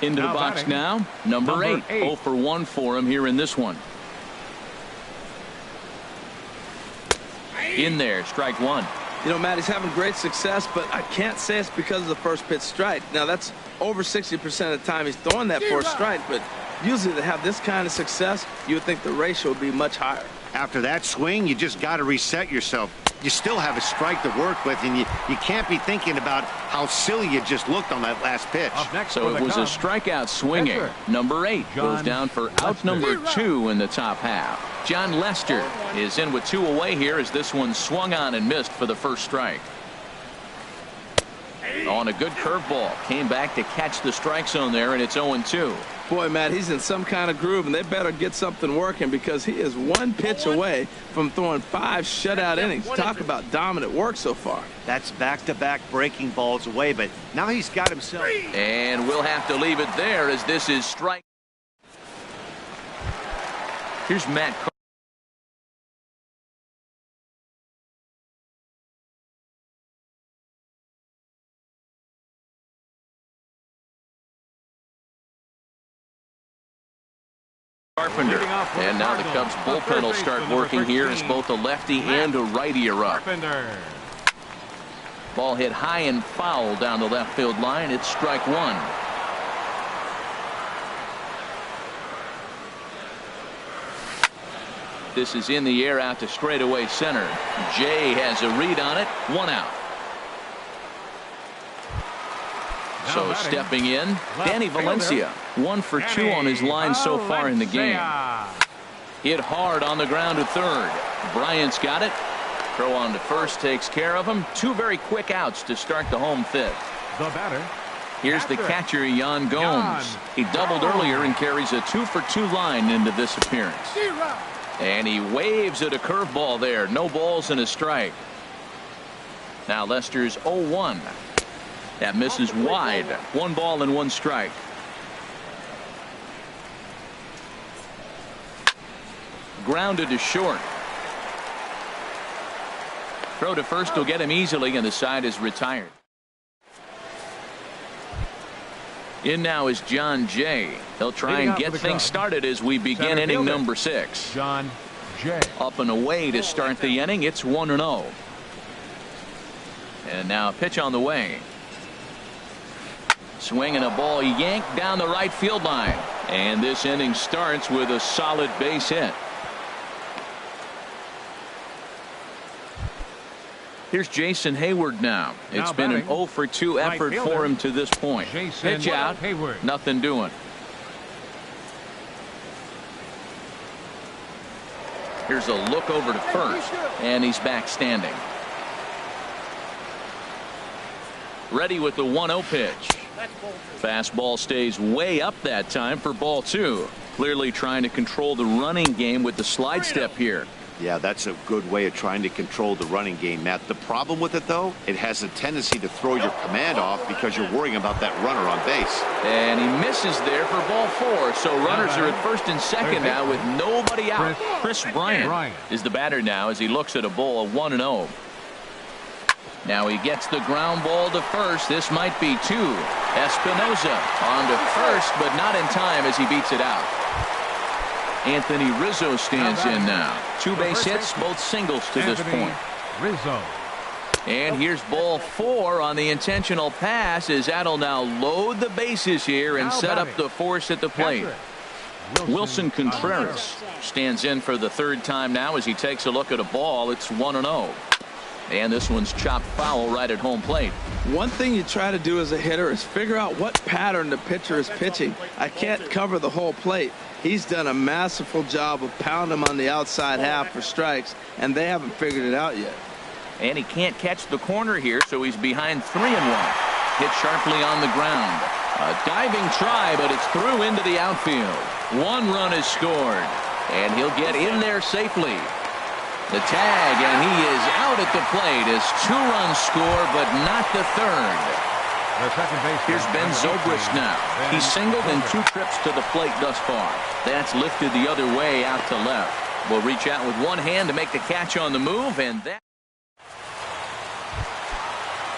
Into the box now, number 8. 0 for 1 for him here in this one. In there, strike 1. You know, Matt, he's having great success, but I can't say it's because of the first pitch strike. Now, that's over 60% of the time he's throwing that for a strike, but usually to have this kind of success, you would think the ratio would be much higher. After that swing, you just got to reset yourself. You still have a strike to work with, and you can't be thinking about how silly you just looked on that last pitch. So it was a strikeout swinging. Number 8 goes down for out number 2 in the top half. John Lester is in with 2 away here as this one swung on and missed for the first strike. On a good curveball. Came back to catch the strike zone there, and it's 0-2. Boy, Matt, he's in some kind of groove, and they better get something working because he is 1 pitch away from throwing 5 shutout innings. Talk about dominant work so far. That's back-to-back breaking balls away, but now he's got himself. And we'll have to leave it there as this is strike. Here's Matt Carpenter. And now the Cubs bullpen will start working here as both a lefty and a righty are up. Ball hit high and foul down the left field line. It's strike one. This is in the air out to straightaway center. Jay has a read on it. One out. So stepping in, Danny Valencia. 1 for 2 on his line so far in the game. Hit hard on the ground to third. Bryant's got it. Throw on to first takes care of him. 2 very quick outs to start the home fifth. The batter. Here's the catcher, Yan Gomes. He doubled earlier and carries a 2 for 2 line into this appearance. And he waves at a curveball there. No balls and a strike. Now Lester's 0-1. That misses wide. 1 ball and 1 strike. Grounded to short. Throw to first will get him easily, and the side is retired. In now is John Jay. He'll try and get things started as we begin inning number 6. John Jay. Up and away to start the inning. It's 1-0. And now a pitch on the way. Swinging a ball yanked down the right field line. And this inning starts with a solid base hit. Here's Jason Hayward now. It's been an 0 for 2 effort for him to this point. Pitch out. Nothing doing. Here's a look over to first. And he's back standing. Ready with the 1-0 pitch. Fastball stays way up that time for ball 2. Clearly trying to control the running game with the slide step here. Yeah, that's a good way of trying to control the running game, Matt. The problem with it, though, it has a tendency to throw your command off because you're worrying about that runner on base. And he misses there for ball 4. So runners are at first and second now with nobody out. Chris Bryant is the batter now as he looks at a ball of 1-0. Now he gets the ground ball to first. This might be 2. Espinosa on to first, but not in time as he beats it out. Anthony Rizzo stands in now. 2 base hits, both singles to this point. Rizzo. And here's ball 4 on the intentional pass as that'll now load the bases here and set up the force at the plate. Wilson Contreras stands in for the 3rd time now as he takes a look at a ball. It's 1-0. And this one's chopped foul right at home plate. One thing you try to do as a hitter is figure out what pattern the pitcher is pitching. I can't cover the whole plate. He's done a masterful job of pounding him on the outside half for strikes, and they haven't figured it out yet. And he can't catch the corner here, so he's behind 3-1. Hit sharply on the ground. A diving try, but it's through into the outfield. 1 run is scored, and he'll get in there safely. The tag, and he is out at the plate as 2 runs score, but not the 3rd. Here's Ben Zobrist now. He's singled in 2 trips to the plate thus far. That's lifted the other way out to left. Will reach out with one hand to make the catch on the move, and that.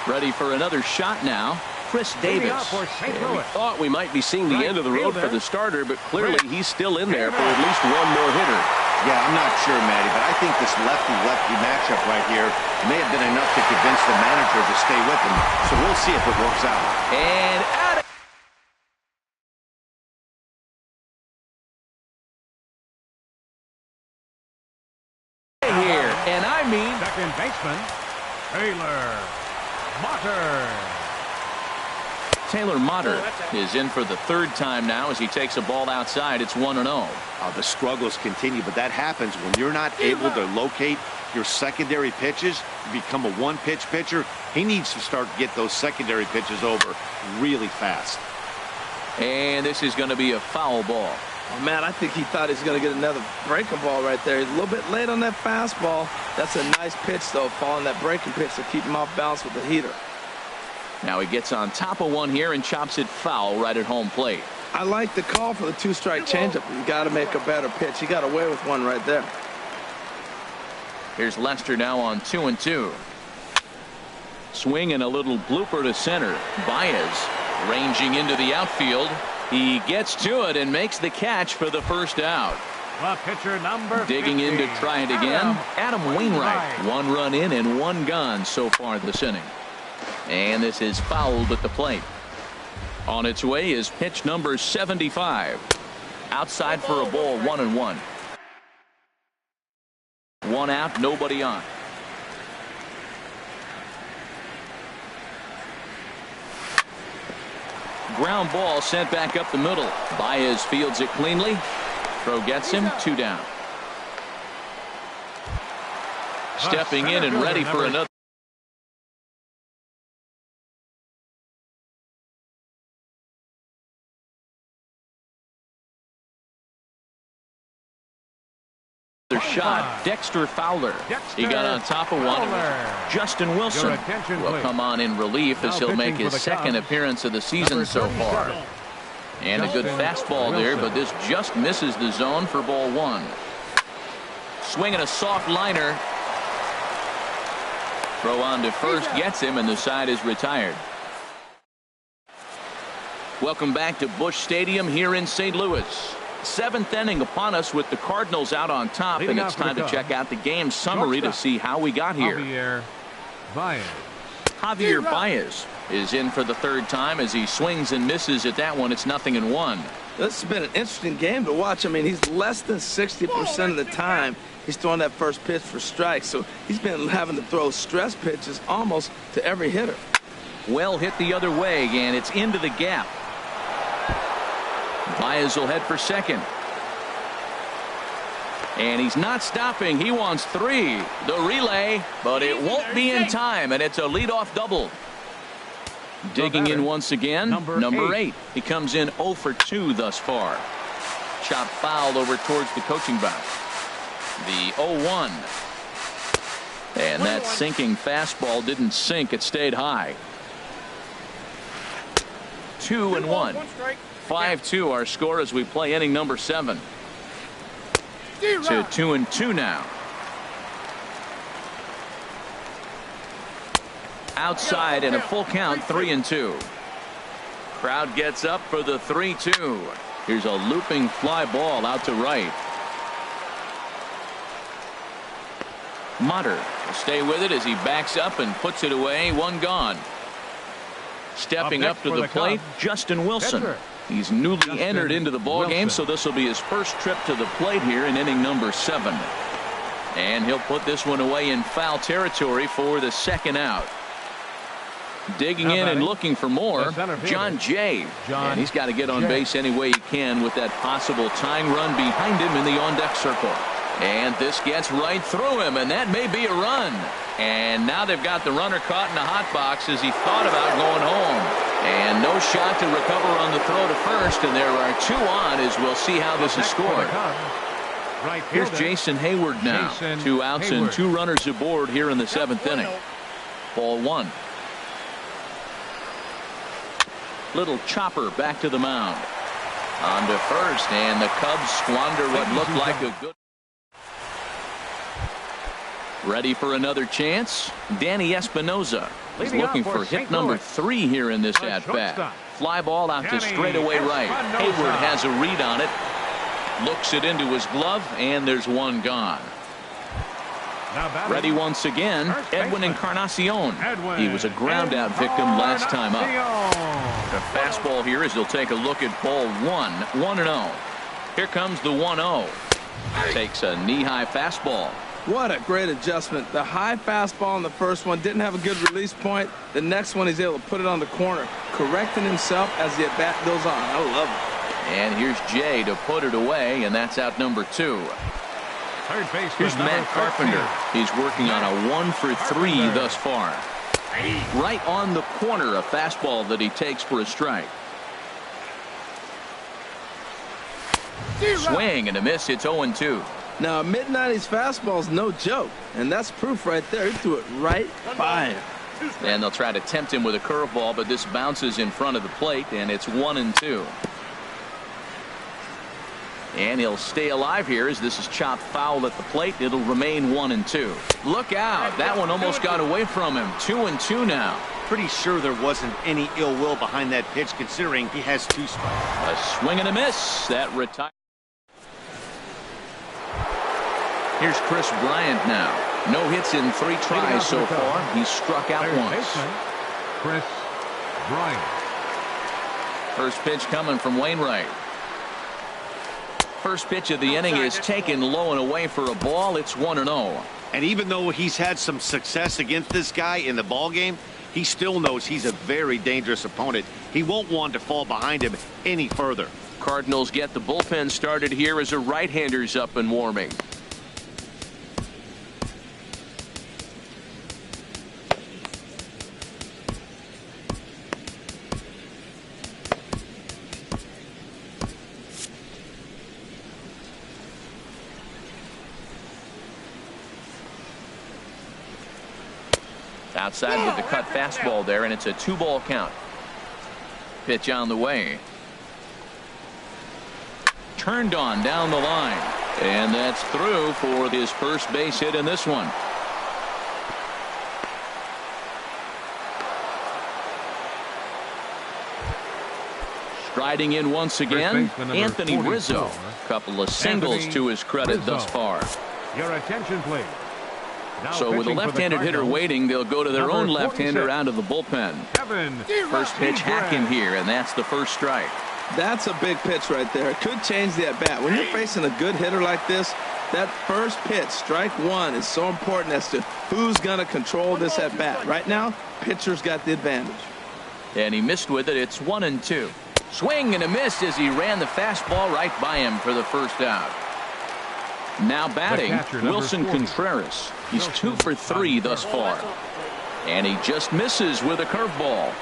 Ready for another shot now. Chris Davis. We thought we might be seeing the end of the road for the starter, but clearly he's still in there for at least 1 more hitter. Yeah, I'm not sure, Matty, but I think this lefty-lefty matchup right here may have been enough to convince the manager to stay with him. So we'll see if it works out. And out of here, and I mean second baseman Taylor Motter. Taylor Motter is in for the 3rd time now as he takes a ball outside. It's 1-0. The struggles continue, but that happens when you're not able to locate your secondary pitches. You become a 1-pitch pitcher. He needs to start to get those secondary pitches over really fast. And this is going to be a foul ball. Oh, man, I think he thought he was going to get another breaking ball right there. He's a little bit late on that fastball. That's a nice pitch, though, following that breaking pitch to keep him off balance with the heater. Now he gets on top of one here and chops it foul right at home plate. I like the call for the 2-strike changeup. You got to make a better pitch. He got away with one right there. Here's Lester now on 2-2. Swing and a little blooper to center. Baez ranging into the outfield. He gets to it and makes the catch for the first out. The pitcher number Digging 50, in to try it again, Adam Wainwright. 1 run in and 1 gone so far this inning. And this is fouled at the plate. On its way is pitch number 75. Outside for a ball, 1-1. 1 out, nobody on. Ground ball sent back up the middle. Baez fields it cleanly. Throw gets him, 2 down. Stepping in and ready for another shot. Dexter Fowler. He got on top of one. Justin Wilson will come on in relief as he'll make his second appearance of the season so far. And a good fastball there, but this just misses the zone for ball 1. Swinging a soft liner. Throw on to first gets him, and the side is retired. Welcome back to Busch Stadium here in St. Louis. 7th inning upon us with the Cardinals out on top, and it's time to check out the game summary to see how we got here. Javier Baez is in for the 3rd time as he swings and misses at that one. It's 0-1. This has been an interesting game to watch. I mean, he's less than 60% of the time he's throwing that first pitch for strikes, so he's been having to throw stress pitches almost to every hitter. Well hit the other way, and it's into the gap. Baez will head for second. And he's not stopping. He wants 3. The relay, but it won't be in time, and it's a leadoff double. Digging in once again, number 8. He comes in 0 for 2 thus far. Chop foul over towards the coaching box. The 0-1. And that sinking fastball didn't sink. It stayed high. 2-1. 5-2 our score as we play inning number 7. To 2-2 now. Outside and a full count, 3-2. Crowd gets up for the 3-2. Here's a looping fly ball out to right. Mutter will stay with it as he backs up and puts it away. 1 gone. Stepping up to the plate, Justin Wilson. He's newly entered into the ballgame, so this will be his first trip to the plate here in inning number 7. And he'll put this one away in foul territory for the 2nd out. Digging in and looking for more, John Jay. And he's got to get on base any way he can with that possible tying run behind him in the on-deck circle. And this gets right through him, and that may be a run. And now they've got the runner caught in the hot box as he thought about going home. And no shot to recover on the throw to first, and there are 2 on as we'll see how this is scored. Here's Jason Hayward now. 2 outs and 2 runners aboard here in the 7th inning. Ball 1. Little chopper back to the mound. On to first, and the Cubs squander what looked like a good. Ready for another chance? Danny Espinoza is looking for hit number 3 here in this at-bat. Fly ball out to straightaway right. Hayward has a read on it. Looks it into his glove, and there's 1 gone. Ready once again, Edwin Encarnacion. He was a ground-out victim last time up. The fastball here as he'll take a look at ball 1. 1-0. Here comes the 1-0. Takes a knee-high fastball. What a great adjustment. The high fastball in the first one didn't have a good release point. The next one he's able to put it on the corner, correcting himself as the at-bat goes on. I love it. And here's Jay to put it away, and that's out number 2. Here's Matt Carpenter. He's working on a 1 for 3 thus far. Right on the corner, a fastball that he takes for a strike. Swing and a miss. It's 0-2. Now, a mid-90s fastball is no joke, and that's proof right there. He threw it right by him. And they'll try to tempt him with a curveball, but this bounces in front of the plate, and it's 1-2. And he'll stay alive here as this is chopped foul at the plate. It'll remain 1-2. Look out. That one almost got away from him. 2-2 now. Pretty sure there wasn't any ill will behind that pitch, considering he has 2 strikes. A swing and a miss. That retires. Here's Chris Bryant now. No hits in 3 tries so far. He's struck out once. Chris Bryant. First pitch coming from Wainwright. First pitch of the inning is taken low and away for a ball. It's 1-0. And even though he's had some success against this guy in the ball game, he still knows he's a very dangerous opponent. He won't want to fall behind him any further. Cardinals get the bullpen started here as a right-hander's up and warming. Outside with the cut fastball there, and it's a 2-ball count. Pitch on the way. Turned on down the line. And that's through for his first base hit in this one. Striding in once again, Anthony Rizzo. Couple of singles to his credit thus far. Your attention, please. So with a left-handed hitter waiting, they'll go to their own left-hander out of the bullpen. First pitch hacking here, and that's the first strike. That's a big pitch right there. It could change the at-bat. When you're facing a good hitter like this, that first pitch, strike 1, is so important as to who's going to control this at-bat. Right now, pitcher's got the advantage. And he missed with it. It's 1-2. Swing and a miss as he ran the fastball right by him for the first out. Now batting, Wilson Contreras. He's 2 for 3 thus far. And he just misses with a curveball.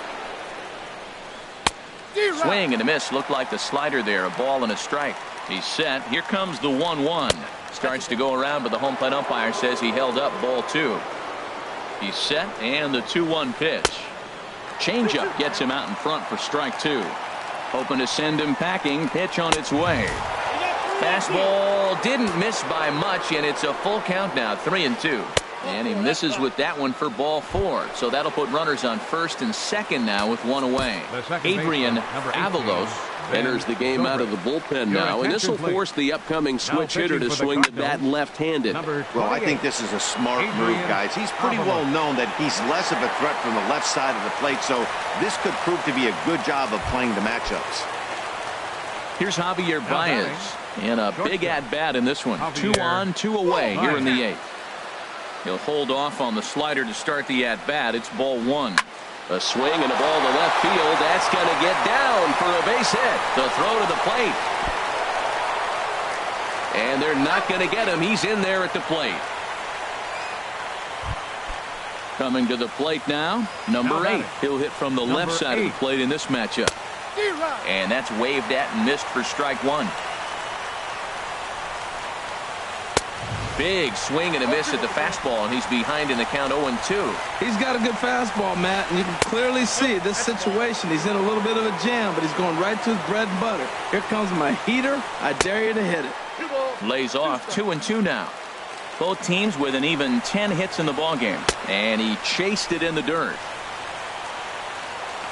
Swing and a miss. Looked like the slider there. A ball and a strike. He's set. Here comes the 1-1. Starts to go around, but the home plate umpire says he held up ball 2. He's set, and the 2-1 pitch. Changeup gets him out in front for strike 2. Hoping to send him packing. Pitch on its way. Fastball didn't miss by much, and it's a full count now, 3-2. And he misses with that one for ball 4. So that'll put runners on first and second now with 1 away. Adrian Avalos enters the game out of the bullpen now, and this will force the upcoming switch hitter to swing the bat left-handed. Well, I think this is a smart move, guys. He's pretty well known that he's less of a threat from the left side of the plate, so this could prove to be a good job of playing the matchups. Here's Javier Baez. And a big at-bat in this one. 2 on, 2 away here in the 8th. He'll hold off on the slider to start the at-bat. It's ball 1. A swing and a ball to left field. That's going to get down for a base hit. The throw to the plate. And they're not going to get him. He's in there at the plate. Coming to the plate now, number 8. He'll hit from the left side of the plate in this matchup. And that's waved at and missed for strike 1. Big swing and a miss at the fastball, and he's behind in the count 0-2. He's got a good fastball, Matt, and you can clearly see this situation. He's in a little bit of a jam, but he's going right to his bread and butter. Here comes my heater. I dare you to hit it. Lays off 2-2 now. Both teams with an even 10 hits in the ballgame, and he chased it in the dirt.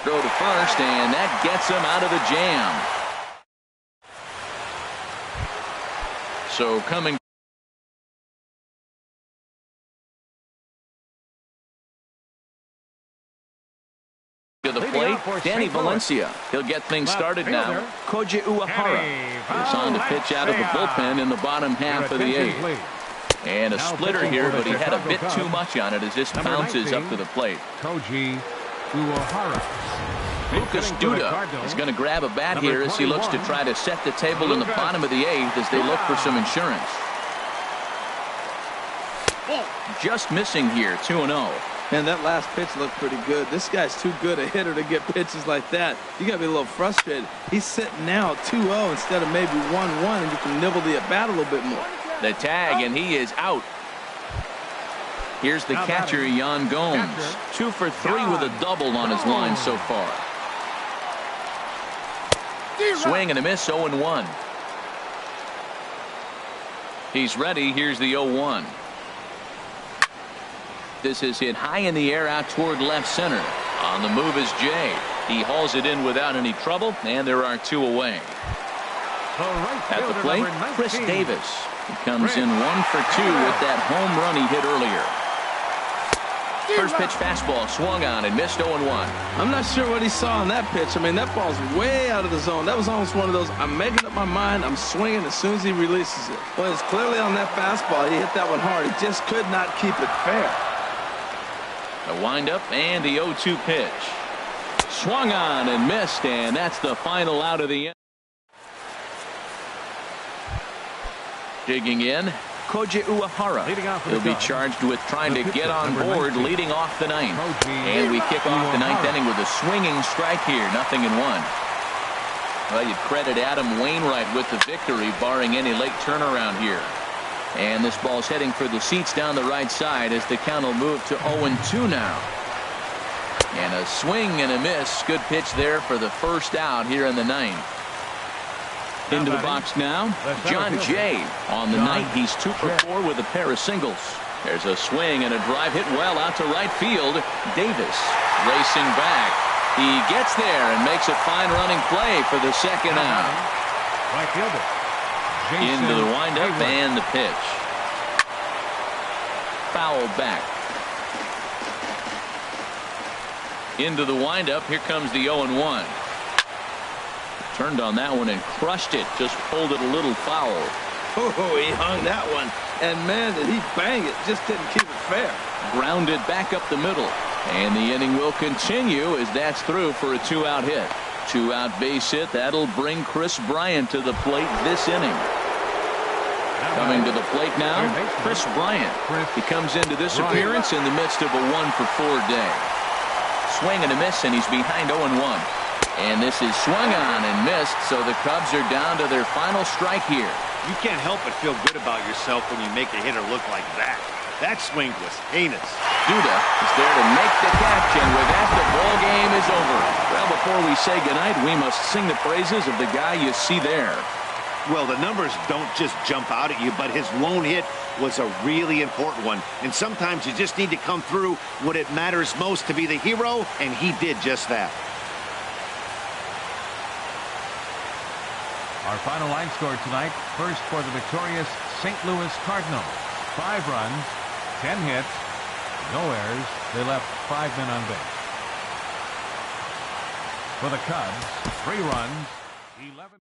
Throw to first, and that gets him out of the jam. So coming to the plate, Danny Valencia. He'll get things started now. Koji Uehara is on to pitch out of the bullpen in the bottom half of the 8th. And a splitter here, but he had a bit too much on it as this bounces up to the plate. Koji Uehara. Lucas Duda is going to grab a bat here as he looks to try to set the table in the bottom of the 8th as they look for some insurance. Just missing here, 2-0. And that last pitch looked pretty good. This guy's too good a hitter to get pitches like that. You got to be a little frustrated. He's sitting now 2-0 instead of maybe 1-1, and you can nibble the at-bat a little bit more. The tag, and he is out. Here's the catcher, Yan Gomes. 2 for 3 with a double on his line so far. Swing and a miss, 0-1. He's ready. Here's the 0-1. This is hit high in the air out toward left center. On the move is Jay. He hauls it in without any trouble, and there are 2 away. At the plate, Chris Davis. He comes in 1 for 2 with that home run he hit earlier. First pitch fastball swung on and missed 0-1. I'm not sure what he saw on that pitch. I mean, that ball's way out of the zone. That was almost one of those, I'm making up my mind, I'm swinging as soon as he releases it. Well, it's clearly on that fastball. He hit that one hard. He just could not keep it fair. A windup and the 0-2 pitch. Swung on and missed, and that's the final out of the inning. Digging in, Koji Uehara. He'll be charged with trying to get on board leading off the 9th. And we kick off the 9th inning with a swinging strike here, 0-1. Well, you'd credit Adam Wainwright with the victory, barring any late turnaround here. And this ball's heading for the seats down the right side as the count will move to 0-2 now. And a swing and a miss. Good pitch there for the first out here in the 9th. Into the box now, John Jay. On the night, he's 2 for 4 with a pair of singles. There's a swing and a drive hit well out to right field. Davis racing back. He gets there and makes a fine running play for the second out. Right fielder. Into the windup and the pitch. Foul back. Into the windup. Here comes the 0-1. Turned on that one and crushed it. Just pulled it a little foul. Oh, he hung that one. And, man, did he bang it. Just didn't keep it fair. Grounded back up the middle. And the inning will continue as that's through for a 2-out hit. 2-out base hit. That'll bring Chris Bryant to the plate this inning. Coming to the plate now, Chris Bryant. He comes into this appearance in the midst of a 1 for 4 day. Swing and a miss, and he's behind 0-1. And this is swung on and missed, so the Cubs are down to their final strike here. You can't help but feel good about yourself when you make a hitter look like that. That swing was heinous. Duda is there to make the catch, and with that, the ball game is over. Well, before we say goodnight, we must sing the praises of the guy you see there. Well, the numbers don't just jump out at you, but his lone hit was a really important one. And sometimes you just need to come through when it matters most to be the hero, and he did just that. Our final line score tonight, first for the victorious St. Louis Cardinals. 5 runs, 10 hits, no errors. They left 5 men on base. For the Cubs, 3 runs, 11.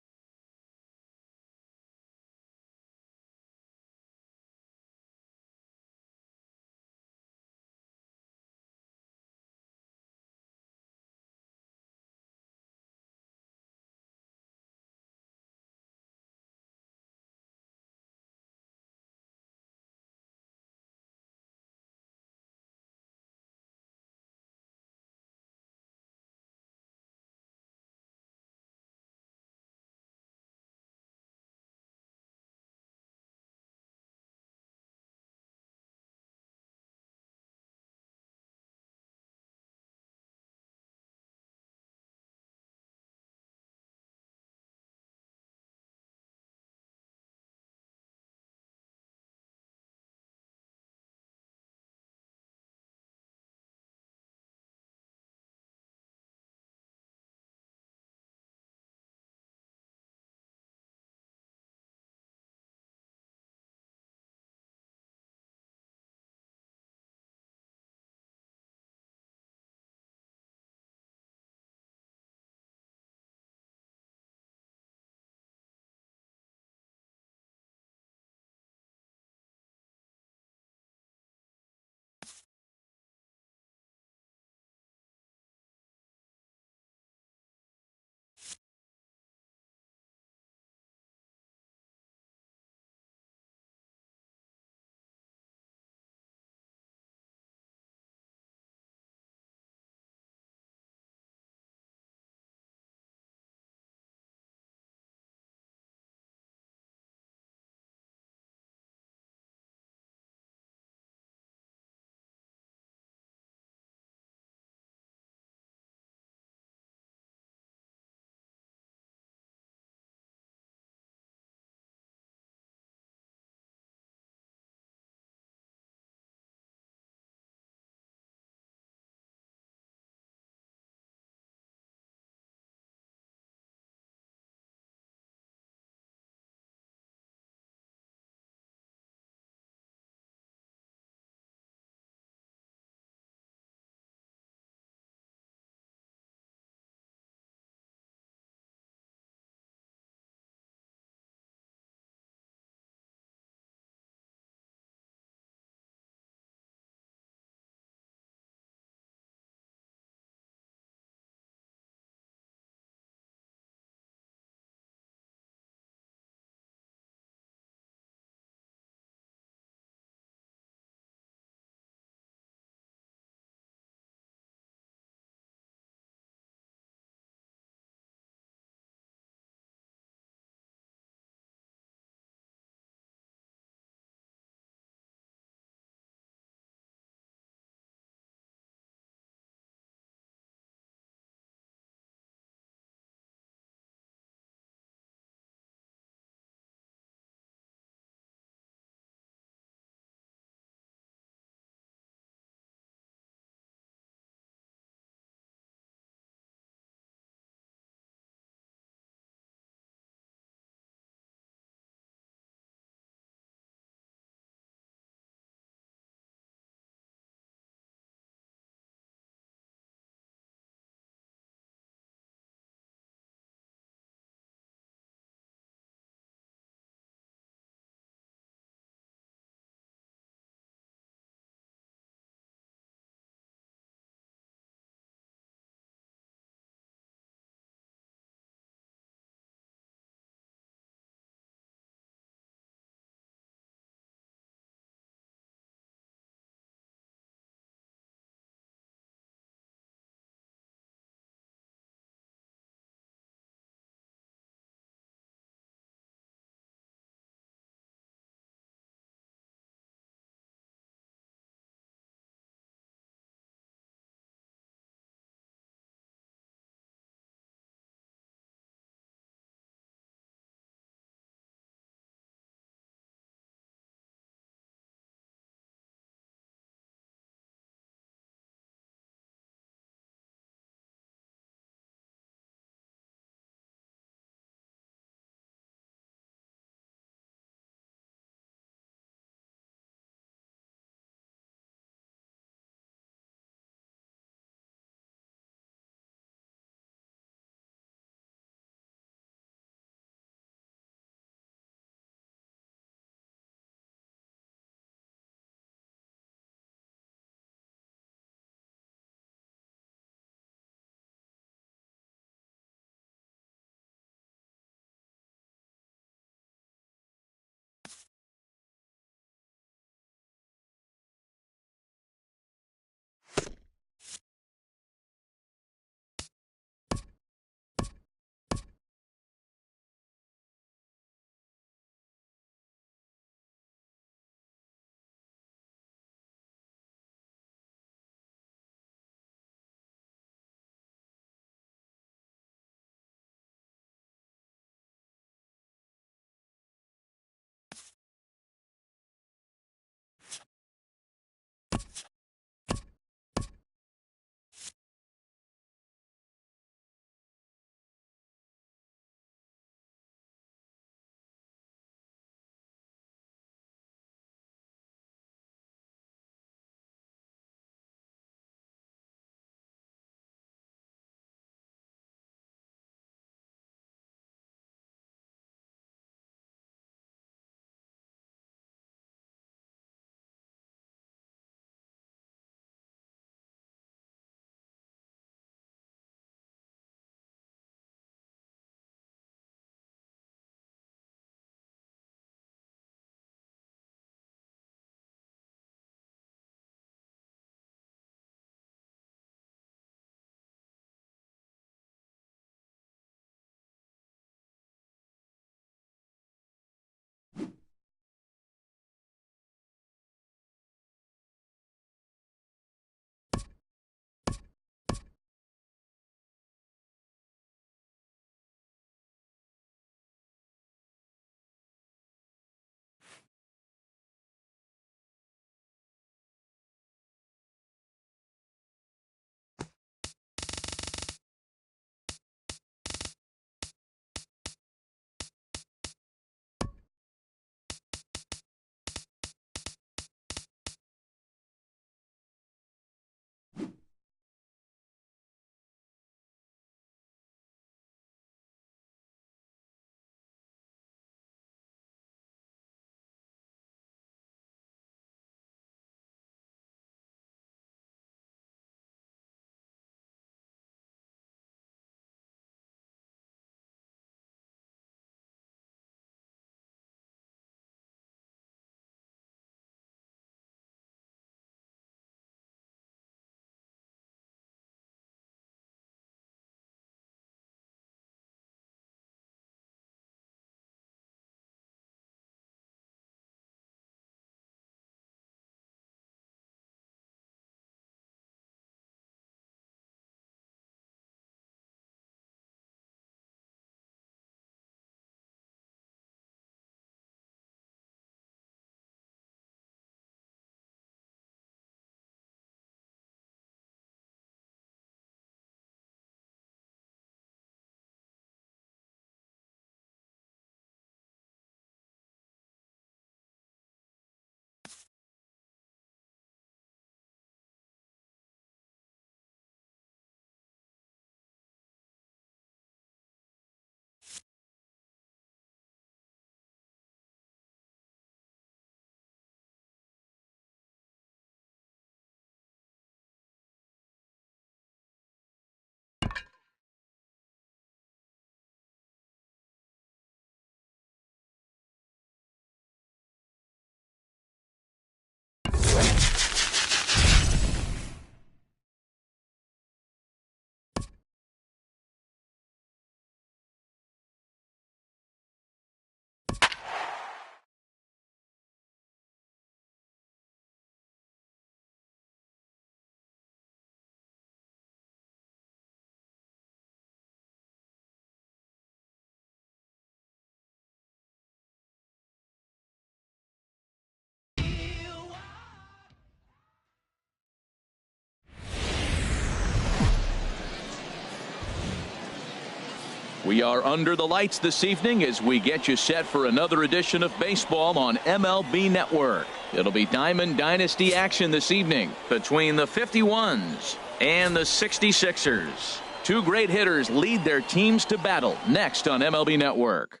We are under the lights this evening as we get you set for another edition of baseball on MLB Network. It'll be Diamond Dynasty action this evening between the 51s and the 66ers. Two great hitters lead their teams to battle next on MLB Network.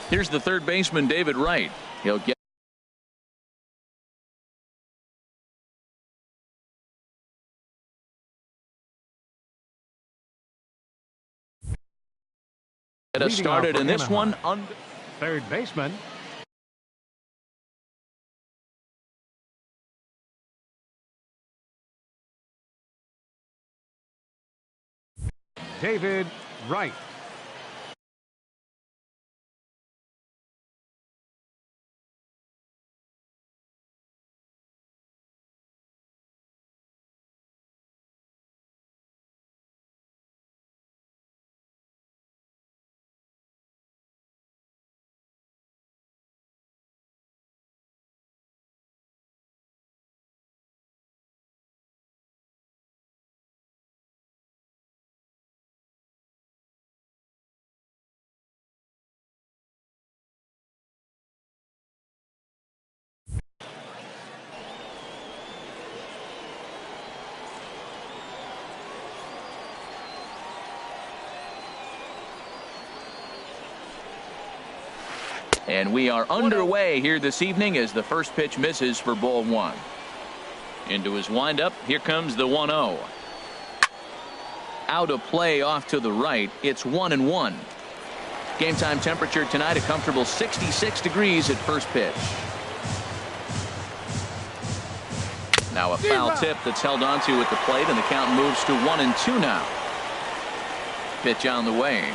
Here's the third baseman, David Wright. He'll get us started in this one. Third baseman, David Wright. And we are underway here this evening as the first pitch misses for ball one. Into his windup. Here comes the 1-0. Out of play off to the right. It's 1-1. Game time temperature tonight a comfortable 66 degrees at first pitch. Now a foul tip that's held onto at the plate, and the count moves to 1-2 now. Pitch on the way.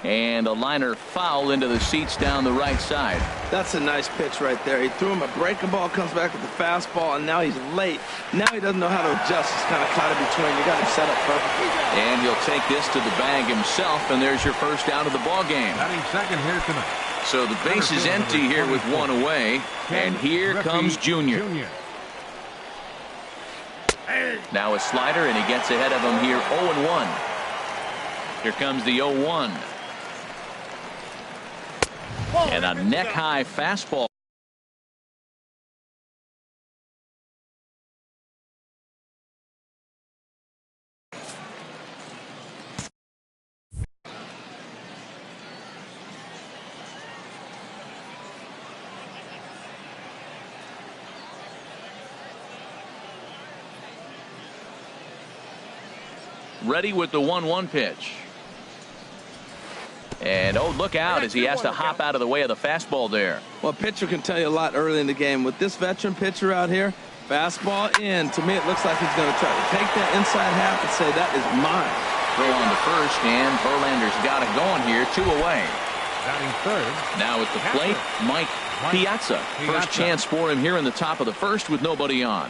And a liner foul into the seats down the right side. That's a nice pitch right there. He threw him a breaking ball, comes back with the fastball, and now he's late. Now he doesn't know how to adjust. He's kind of caught in between. You got him set up perfectly. And he'll take this to the bag himself, and there's your first out of the ball game. Batting second here tonight. So the base is empty here with one away, and here comes Junior. Now a slider, and he gets ahead of him here 0-1. Here comes the 0-1. And a neck-high fastball. Ready with the 1-1 pitch. And oh, look out as he has to hop out of the way of the fastball there. Well, a pitcher can tell you a lot early in the game. With this veteran pitcher out here, fastball in. To me, it looks like he's going to try to take that inside half and say, that is mine. Throw on the first, and Verlander's got it going here. 2 away. Batting third. Now at the plate, Mike Piazza. First chance for him here in the top of the first with nobody on.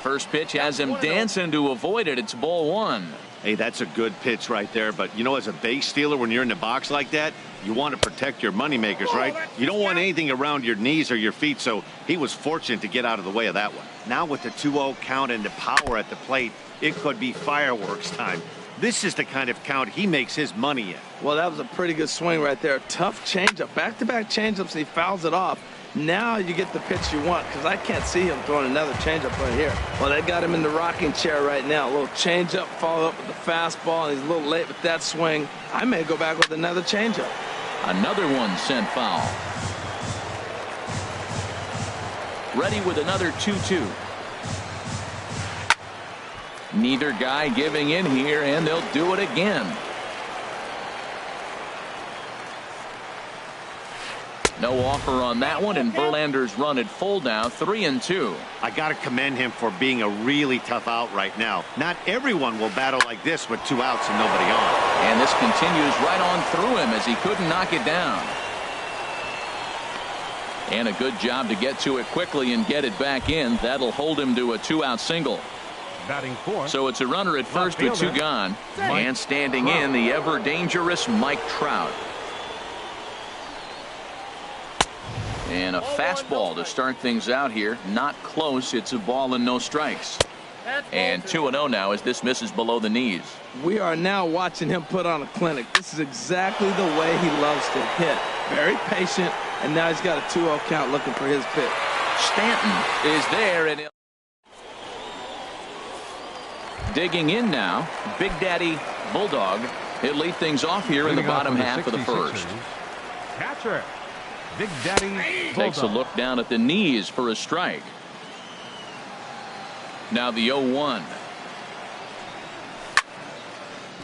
First pitch has him dancing to avoid it. It's ball one. Hey, that's a good pitch right there. But, you know, as a base stealer, when you're in the box like that, you want to protect your moneymakers, right? You don't want anything around your knees or your feet, so he was fortunate to get out of the way of that one. Now with the 2-0 count and the power at the plate, it could be fireworks time. This is the kind of count he makes his money in. Well, that was a pretty good swing right there. Tough changeup. Back-to-back changeups, and he fouls it off. Now you get the pitch you want, because I can't see him throwing another changeup right here. Well, they got him in the rocking chair right now. A little changeup, followed up with the fastball, and he's a little late with that swing. I may go back with another changeup. Another one sent foul. Ready with another 2-2. Neither guy giving in here, and they'll do it again. No offer on that one, and Verlander's run at full now, 3-2. I got to commend him for being a really tough out right now. Not everyone will battle like this with 2 outs and nobody on. And this continues right on through him as he couldn't knock it down. And a good job to get to it quickly and get it back in. That'll hold him to a 2-out single. Batting fourth. So it's a runner at first with 2 gone. And standing in, the ever dangerous Mike Trout. And a fastball to start things out here. Not close. It's a ball and no strikes. And 2-0 now as this misses below the knees. We are now watching him put on a clinic. This is exactly the way he loves to hit. Very patient, and now he's got a 2-0 count looking for his pitch. Stanton is there, and digging in now, Big Daddy Bulldog. He'll lead things off here in the bottom half of the first. Catcher, Big Daddy Bulldog. Takes a look down at the knees for a strike. Now the 0-1.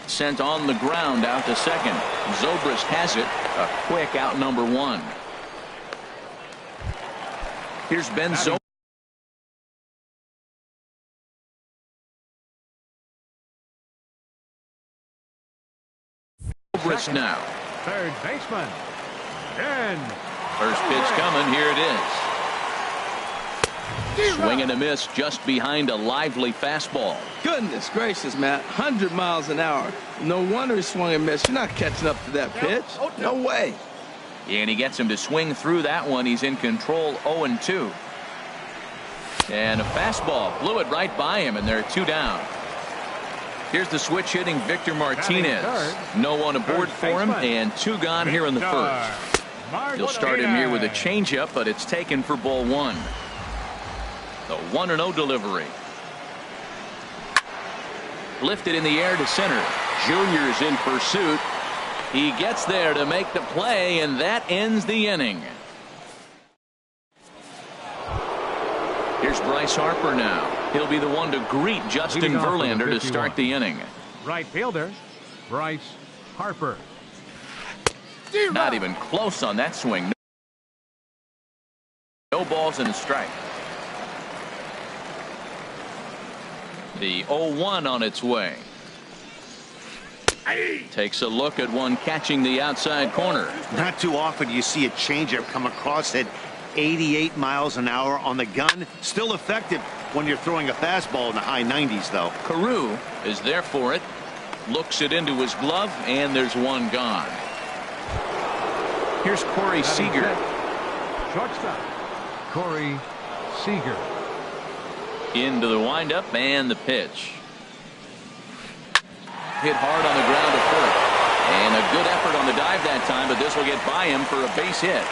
Sent on the ground out to second. Zobrist has it. A quick out number 1. Here's Ben Zobrist. Zobrist now. Third baseman. Ben. First pitch coming. Here it is. Swing and a miss just behind a lively fastball. Goodness gracious, Matt. 100 miles an hour. No wonder he swung and missed. You're not catching up to that pitch. No way. And he gets him to swing through that one. He's in control, 0-2. And a fastball blew it right by him, and they're 2 down. Here's the switch hitting Victor Martinez. No one aboard for him, and 2 gone here in the first. He'll start him here with a changeup, but it's taken for ball 1. The 1-0 delivery. Lifted in the air to center. Junior's in pursuit. He gets there to make the play, and that ends the inning. Here's Bryce Harper now. He'll be the one to greet Justin Verlander to start the inning. Right fielder, Bryce Harper. Not even close on that swing. No balls and a strike. The 0-1 on its way. Takes a look at one catching the outside corner. Not too often you see a changeup come across at 88 miles an hour on the gun. Still effective when you're throwing a fastball in the high 90s, though. Carew is there for it. Looks it into his glove, and there's one gone. Here's Corey Seager. Shortstop, Corey Seager. Into the windup and the pitch. Hit hard on the ground to first. And a good effort on the dive that time, but this will get by him for a base hit.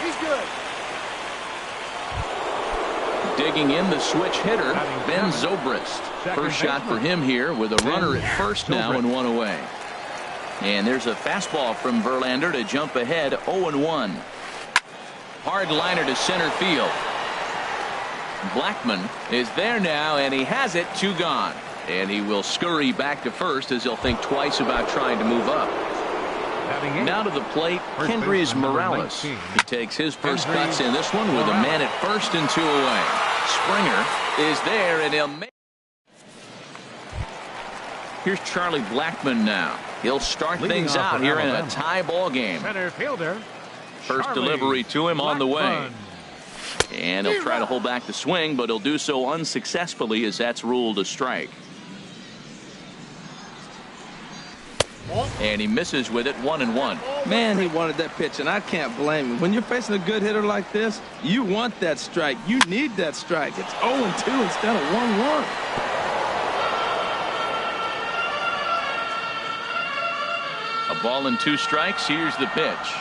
He's good. Digging in the switch hitter, Ben Zobrist. First shot for him here with a runner at first now and 1 away. And there's a fastball from Verlander to jump ahead 0-1. Hard liner to center field. Blackman is there now, and he has it. 2 gone. And he will scurry back to first as he'll think twice about trying to move up. Now to the plate, Kendrys Morales. He takes his first cuts in this one with a man at first and 2 away. Springer is there, and he'll make. Here's Charlie Blackman now. He'll start things out here in a tie ball game. Center fielder. First delivery to him on the way. And he'll try to hold back the swing, but he'll do so unsuccessfully as that's ruled a strike. And he misses with it 1-1. Man, he wanted that pitch, and I can't blame him. When you're facing a good hitter like this, you want that strike. You need that strike. It's 0-2 instead of 1-1. A ball and 2 strikes. Here's the pitch.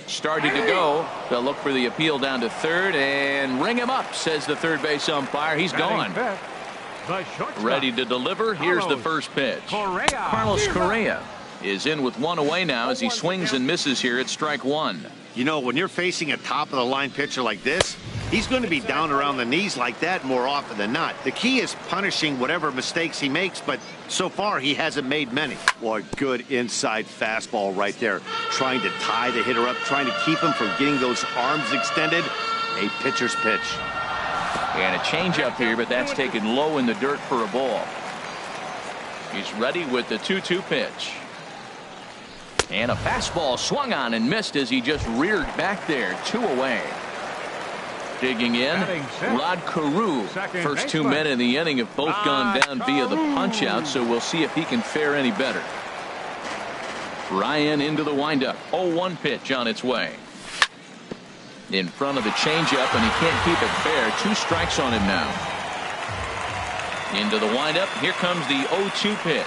Starting to go. They'll look for the appeal down to third and ring him up, says the third base umpire. He's gone. Ready to deliver. Here's the first pitch. Carlos Correa is in with 1 away now as he swings and misses here at strike 1. You know, when you're facing a top-of-the-line pitcher like this, he's going to be down around the knees like that more often than not. The key is punishing whatever mistakes he makes, but so far he hasn't made many. Boy, good inside fastball right there. Trying to tie the hitter up, trying to keep him from getting those arms extended. A pitcher's pitch. And a changeup here, but that's taken low in the dirt for a ball. He's ready with the 2-2 pitch. And a fastball swung on and missed as he just reared back there. 2 away. Digging in, Rod Carew. First 2 men in the inning have both gone down via the punch out, so we'll see if he can fare any better. Ryan into the windup. 0-1 pitch on its way. in front of the changeup, and he can't keep it fair. 2 strikes on him now. Into the windup. Here comes the 0-2 pitch.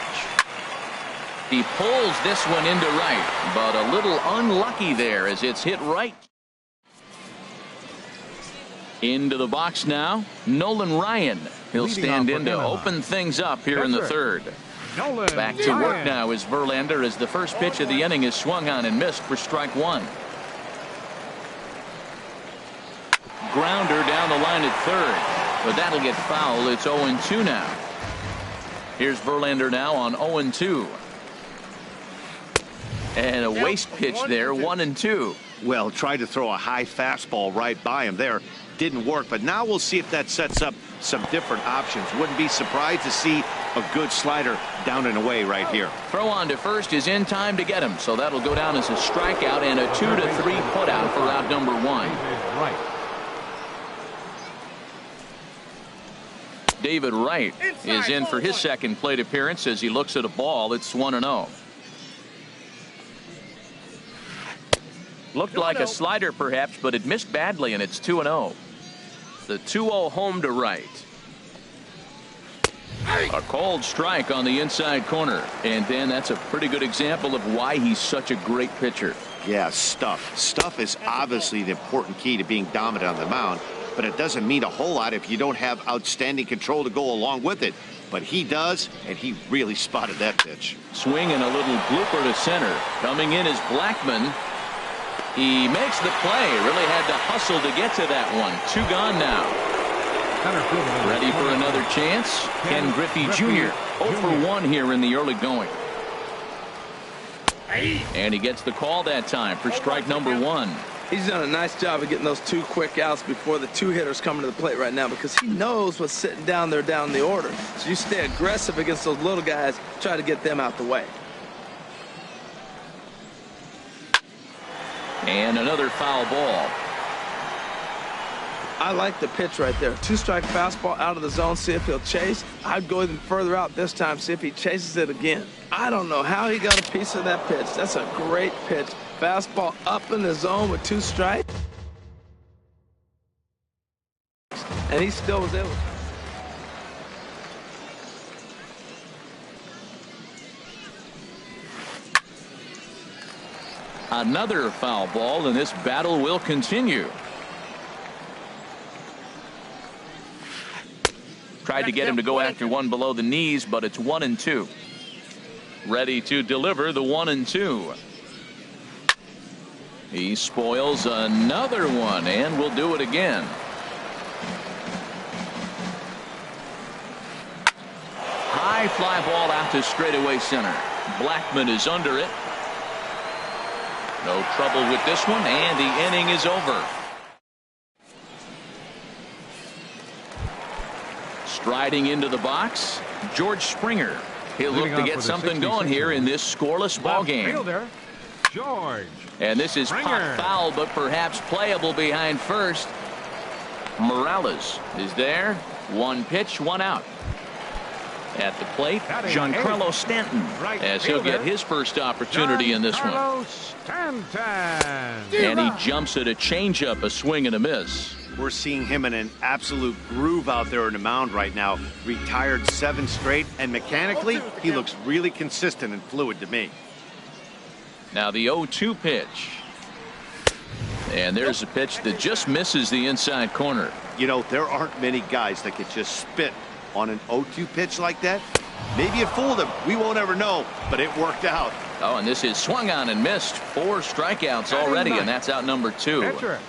He pulls this one into right, but a little unlucky there as it's hit right. Into the box now, Nolan Ryan. He'll stand in to open things up here in the third. Back to work now is Verlander as the first pitch of the inning is swung on and missed for strike 1. Grounder down the line at third, but that'll get foul. It's 0-2 now. Here's Verlander now on 0-2. And a waste pitch there, 1-2. Well, tried to throw a high fastball right by him there. Didn't work, but now we'll see if that sets up some different options. Wouldn't be surprised to see a good slider down and away right here. Throw on to first is in time to get him, so that'll go down as a strikeout and a 2-3 putout for out number 1. David Wright is in for his second plate appearance as he looks at a ball. It's 1-0. Looked like a slider perhaps, but it missed badly, and it's 2-0. The 2-0 home to Wright. A cold strike on the inside corner, and Dan, that's a pretty good example of why he's such a great pitcher. Yeah, stuff. Stuff is obviously the important key to being dominant on the mound, but it doesn't mean a whole lot if you don't have outstanding control to go along with it. But he does, and he really spotted that pitch. Swing and a little blooper to center. Coming in is Blackmon. He makes the play. Really had to hustle to get to that one. 2 gone now. Ready for another chance. Ken Griffey Jr. 0 for 1 here in the early going. And he gets the call that time for strike number 1. He's done a nice job of getting those 2 quick outs before the 2 hitters coming to the plate right now, because he knows what's sitting down there down the order. So you stay aggressive against those little guys, try to get them out the way. And another foul ball. I like the pitch right there. 2-strike fastball out of the zone, see if he'll chase. I'd go even further out this time, see if he chases it again. I don't know how he got a piece of that pitch. That's a great pitch. Fastball up in the zone with 2 strikes. And he still was able. Another foul ball, and this battle will continue. Tried to get him to go after one below the knees, but it's 1-2. Ready to deliver the 1-2. He spoils another one, and will do it again. High fly ball out to straightaway center. Blackmon is under it. No trouble with this one, and the inning is over. Striding into the box, George Springer. He'll look to get something going here in this scoreless ball game. George. And this is pop foul, but perhaps playable behind first. Morales is there. 1 pitch, 1 out. At the plate, Giancarlo Stanton, as he'll get his first opportunity in this one. And he jumps at a changeup, a swing and a miss. We're seeing him in an absolute groove out there in the mound right now. Retired 7 straight, and mechanically, he looks really consistent and fluid to me. Now the 0-2 pitch. And there's a pitch that just misses the inside corner. You know, there aren't many guys that could just spit on an 0-2 pitch like that. Maybe it fooled him. We won't ever know, but it worked out. Oh, and this is swung on and missed. 4 strikeouts already, and that's out number 2. Pitcher,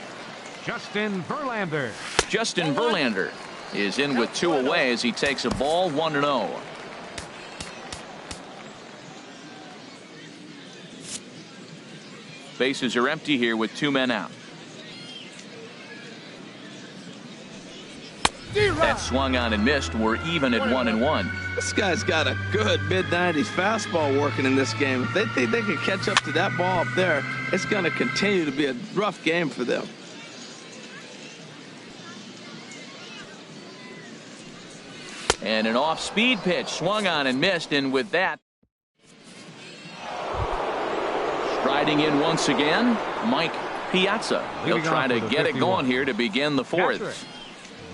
Justin Verlander. Justin Verlander is in with 2 away as he takes a ball, 1-0. Bases are empty here with 2 men out. That swung on and missed. We're even at 1-1. This guy's got a good mid-90s fastball working in this game. If they think they can catch up to that ball up there, it's going to continue to be a rough game for them. And an off-speed pitch swung on and missed, and with that, striding in once again, Mike Piazza. He'll try to get it going here to begin the fourth.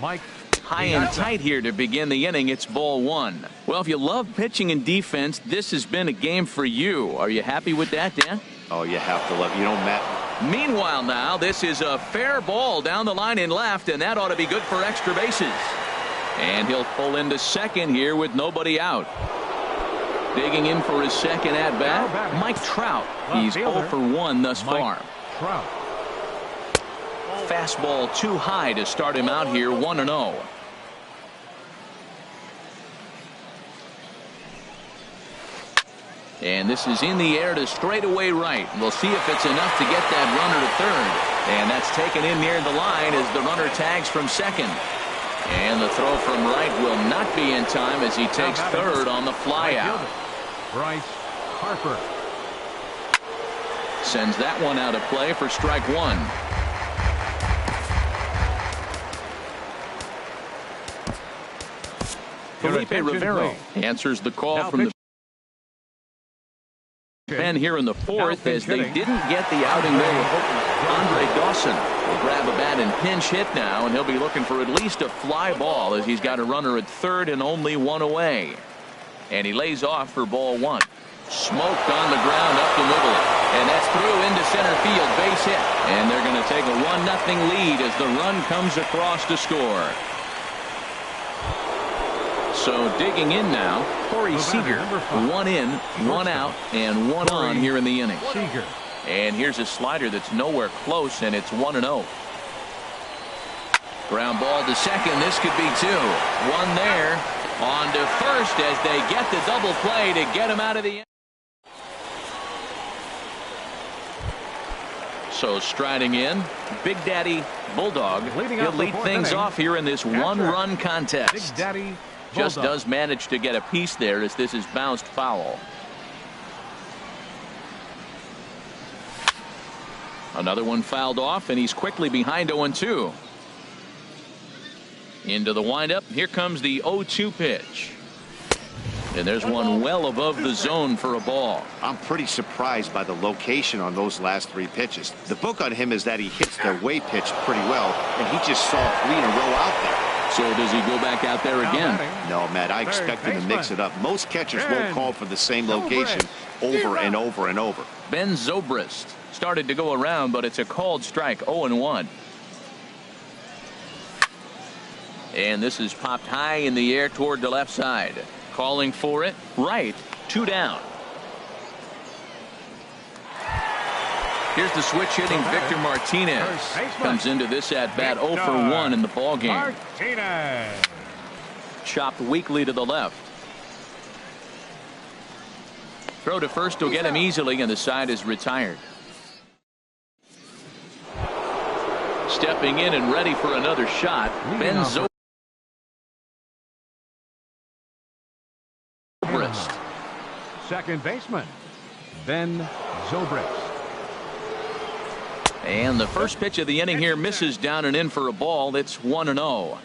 Mike. High and tight here to begin the inning. It's ball one. Well, if you love pitching and defense, this has been a game for you. Are you happy with that, Dan? Oh, you have to love it. You know, Matt. Meanwhile now, this is a fair ball down the line in left, and that ought to be good for extra bases. And he'll pull into second here with nobody out. Digging in for his second at-bat, Mike Trout. He's 0 for 1 thus far. Trout. Fastball too high to start him out here, 1-0. And this is in the air to straightaway right. We'll see if it's enough to get that runner to third. And that's taken in near the line as the runner tags from second. And the throw from right will not be in time as he takes third on the flyout. Bryce Harper sends that one out of play for strike one. Felipe Rivero answers the call from the pen here in the fourth as they didn't get the outing there. Andre Dawson will grab a bat and pinch hit now, and he'll be looking for at least a fly ball as he's got a runner at third and only one away. And he lays off for ball one. Smoked on the ground up the middle, and that's through into center field, base hit. And they're going to take a 1-0 lead as the run comes across to score. So digging in now, Corey Seager. 1 in, 1 out, and 1 on here in the inning. Seager. And here's a slider that's nowhere close, and it's 1-0. Ground ball to second. This could be 2. 1 there. On to first as they get the double play to get him out of the inning. So striding in, Big Daddy Bulldog. He'll lead things off here in this one-run contest. Big Daddy just does manage to get a piece there as this is bounced foul. Another one fouled off, and he's quickly behind 0-2. Into the windup. Here comes the 0-2 pitch. And there's one well above the zone for a ball. I'm pretty surprised by the location on those last 3 pitches. The book on him is that he hits the away pitch pretty well, and he just saw 3 in a row out there. So does he go back out there again? No, Matt, I expect him to mix it up. Most catchers won't call for the same location over and over and over. Ben Zobrist started to go around, but it's a called strike. 0-1. And this is popped high in the air toward the left side. Calling for it right. 2 down. Here's the switch hitting Victor Martinez. Comes into this at bat 0 for 1 in the ball game. Martinez. Chopped weakly to the left. Throw to first will get him easily, and the side is retired. Stepping in and ready for another shot, Ben Zobrist. Second baseman, Ben Zobrist. And the first pitch of the inning here misses down and in for a ball. It's 1-0.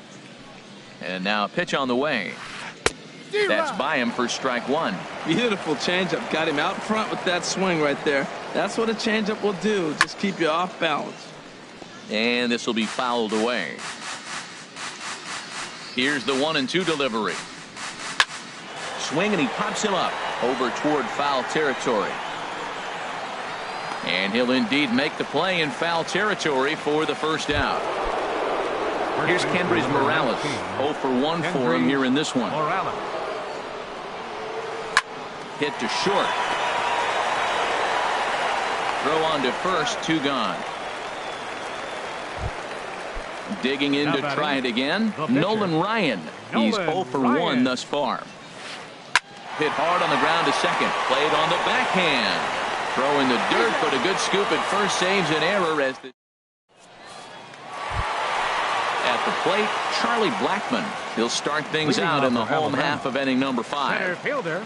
And now a pitch on the way. That's by him for strike one. Beautiful changeup. Got him out front with that swing right there. That's what a changeup will do. Just keep you off balance. And this will be fouled away. Here's the 1-2 delivery. Swing, and he pops him up over toward foul territory. And he'll indeed make the play in foul territory for the first out. Here's Kendrys Morales. 0 for 1 for him here in this one. Hit to short. Throw on to first, 2 gone. Digging in to try it again. Nolan Ryan. He's 0 for 1 thus far. Hit hard on the ground to second. Played on the backhand. Throw in the dirt, but a good scoop at first saves an error as the at the plate, Charlie Blackmon. He'll start things out in the home half of inning number 5. Center fielder,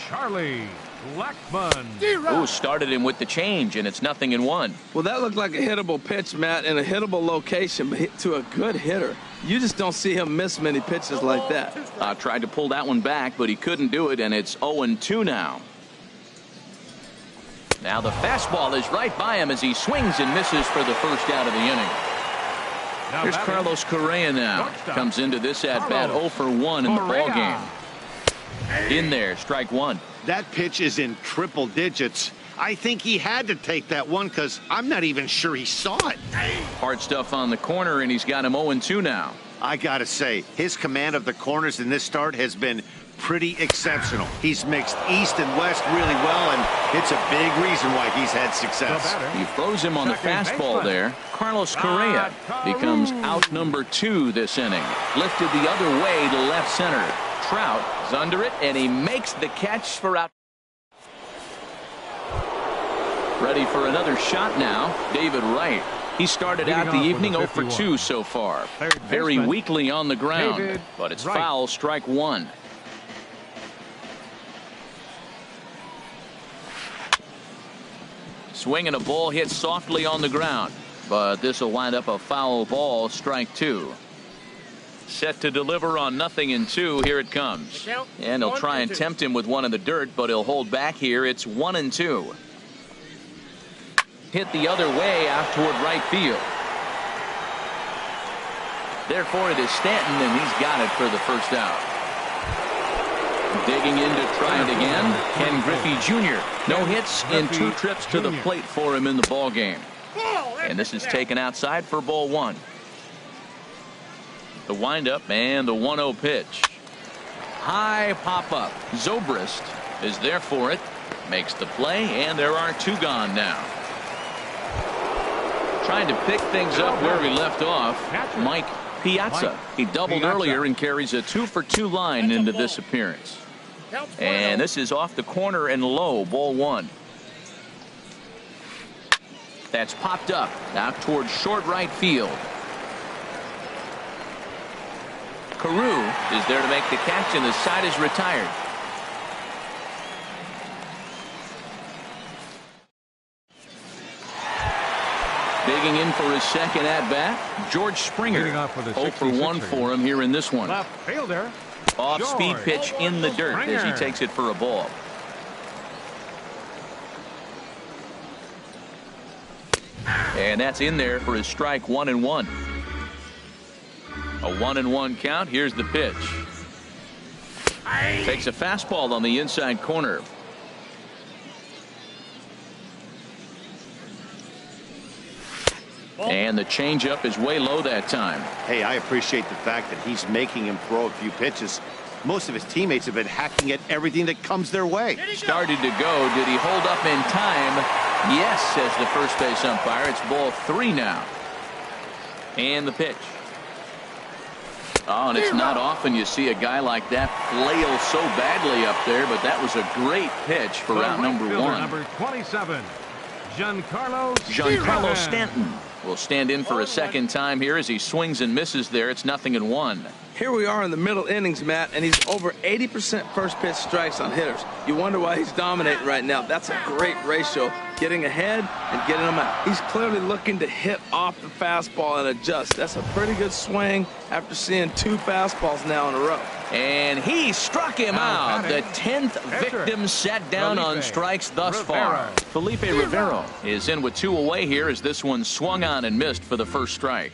Charlie Blackmon. Ooh, started him with the change, and it's 0-1. Well, that looked like a hittable pitch, Matt, in a hittable location, but hit to a good hitter. You just don't see him miss many pitches like that. Tried to pull that one back, but he couldn't do it, and it's 0-2 now. Now the fastball is right by him as he swings and misses for the first out of the inning. Here's Carlos Correa now. Comes into this at-bat 0 for 1 in the ballgame. In there, strike one. That pitch is in triple digits. I think he had to take that one because I'm not even sure he saw it. Hard stuff on the corner, and he's got him 0-2 now. I got to say, his command of the corners in this start has been pretty exceptional. He's mixed east and west really well, and it's a big reason why he's had success. He throws him on the fastball there. Carlos Correa becomes out number 2 this inning. Lifted the other way to left center. Trout is under it, and he makes the catch for out. Ready for another shot now, David Wright. He started out the evening 0 for 2 so far. Very weakly on the ground, but it's foul, strike one. Swinging a ball hit softly on the ground, but this will wind up a foul ball, strike two. Set to deliver on 0-2. Here it comes. And he'll try and tempt him with one in the dirt, but he'll hold back here. It's 1-2. Hit the other way out toward right field. Therefore it is Stanton, and he's got it for the first out. Digging in to try it again, Ken Griffey Jr. No hits in 2 trips to the plate for him in the ball game. And this is taken outside for ball one. The windup and the 1-0 pitch. High pop up. Zobrist is there for it. Makes the play, and there are 2 gone now. Trying to pick things up where we left off, Mike Piazza. He doubled earlier and carries a 2 for 2 line into this appearance. And this is off the corner and low, ball one. That's popped up out towards short right field. Carew is there to make the catch, and the side is retired. Digging in for his second at-bat, George Springer. 0 for 1 for him here in this one. Left fielder. Off-speed pitch in the dirt as he takes it for a ball. And that's in there for his strike 1-1. A 1-1 count. Here's the pitch. Takes a fastball on the inside corner. And the changeup is way low that time. Hey, I appreciate the fact that he's making him throw a few pitches. Most of his teammates have been hacking at everything that comes their way. Started to go. Did he hold up in time? Yes, says the first base umpire. It's ball 3 now. And the pitch. Oh, and it's not often you see a guy like that flail so badly up there, but that was a great pitch for route number 1. Number 27, Giancarlo Stanton will stand in for a second time here as he swings and misses there. It's 0-1. Here we are in the middle innings, Matt, and he's over 80% first pitch strikes on hitters. You wonder why he's dominating right now. That's a great ratio, getting ahead and getting them out. He's clearly looking to hit off the fastball and adjust. That's a pretty good swing after seeing 2 fastballs now in a row. And he struck him out. The 10th victim set down on strikes thus far. Felipe Rivero is in with 2 away here as this one swung on and missed for the first strike.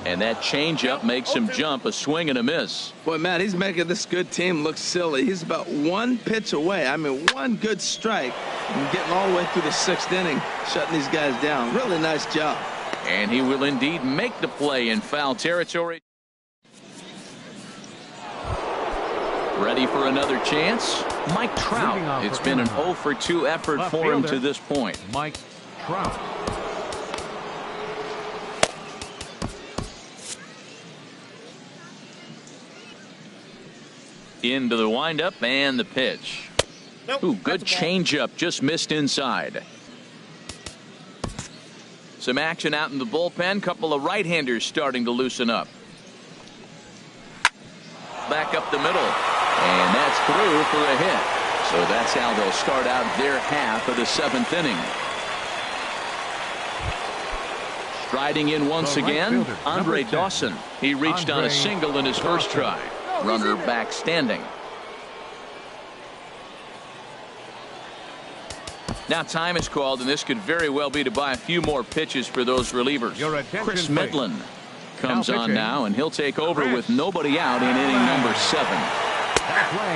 And that changeup makes him jump, a swing and a miss. Boy, Matt, he's making this good team look silly. He's about 1 pitch away. I mean, 1 good strike and getting all the way through the 6th inning, shutting these guys down. Really nice job. And he will indeed make the play in foul territory. Ready for another chance? Mike Trout. It's been an 0 for 2 effort for him to this point. Mike Trout. Into the windup and the pitch. Ooh, good changeup, just missed inside. Some action out in the bullpen. Couple of right-handers starting to loosen up. Back up the middle. And that's through for a hit. So that's how they'll start out their half of the 7th inning. Striding in once again, Andre Dawson. He reached on a single in his first try. Runner back standing. Now time is called, and this could very well be to buy a few more pitches for those relievers. Chris Medlin comes on now, and he'll take over with nobody out in inning number 7.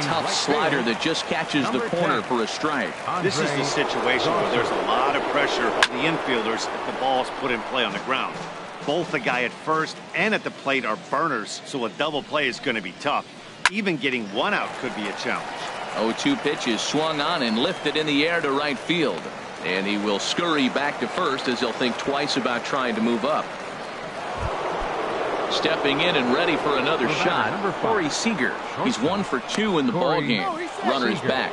Tough slider that just catches the corner for a strike. This is the situation where there's a lot of pressure on the infielders if the ball's put in play on the ground. Both the guy at first and at the plate are burners, so a double play is going to be tough. Even getting one out could be a challenge. 0-2 pitch is swung on and lifted in the air to right field. And he will scurry back to first as he'll think twice about trying to move up. Stepping in and ready for another shot, Corey Seager. He's 1 for 2 in the ball game. Runners back.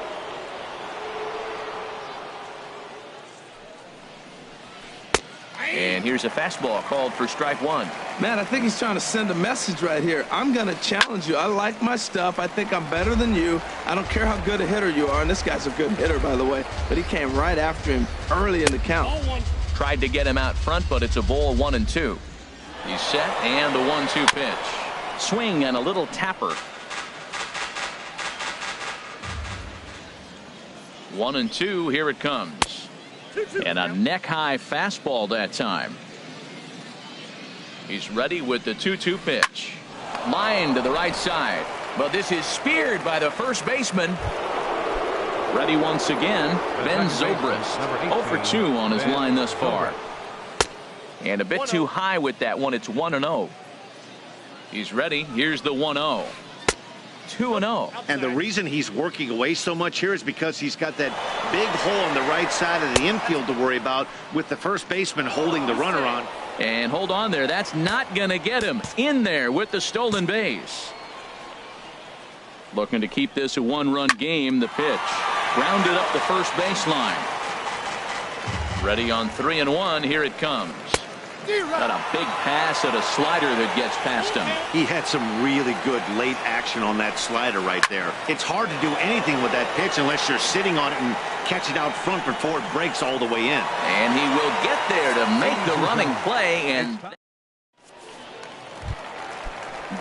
And here's a fastball called for strike 1. Man, I think he's trying to send a message right here. I'm going to challenge you. I like my stuff. I think I'm better than you. I don't care how good a hitter you are. And this guy's a good hitter, by the way. But he came right after him early in the count. Tried to get him out front, but it's a ball 1-2. He's set, and the 1-2 pitch. Swing and a little tapper. 1-2, here it comes. And a neck-high fastball that time. He's ready with the 2-2 pitch. Line to the right side. But this is speared by the first baseman. Ready once again, Ben Zobrist. 0 for 2 on his line thus far. And a bit too high with that one. It's 1-0. He's ready. Here's the 1-0. 2-0. And the reason he's working away so much here is because he's got that big hole on the right side of the infield to worry about with the first baseman holding the runner on. And hold on there. That's not going to get him in there with the stolen base. Looking to keep this a 1-run game. The pitch grounded up the first baseline. Ready on 3-1. Here it comes. Got a big pass at a slider that gets past him. He had some really good late action on that slider right there. It's hard to do anything with that pitch unless you're sitting on it and catch it out front before it breaks all the way in. And he will get there to make the running play. And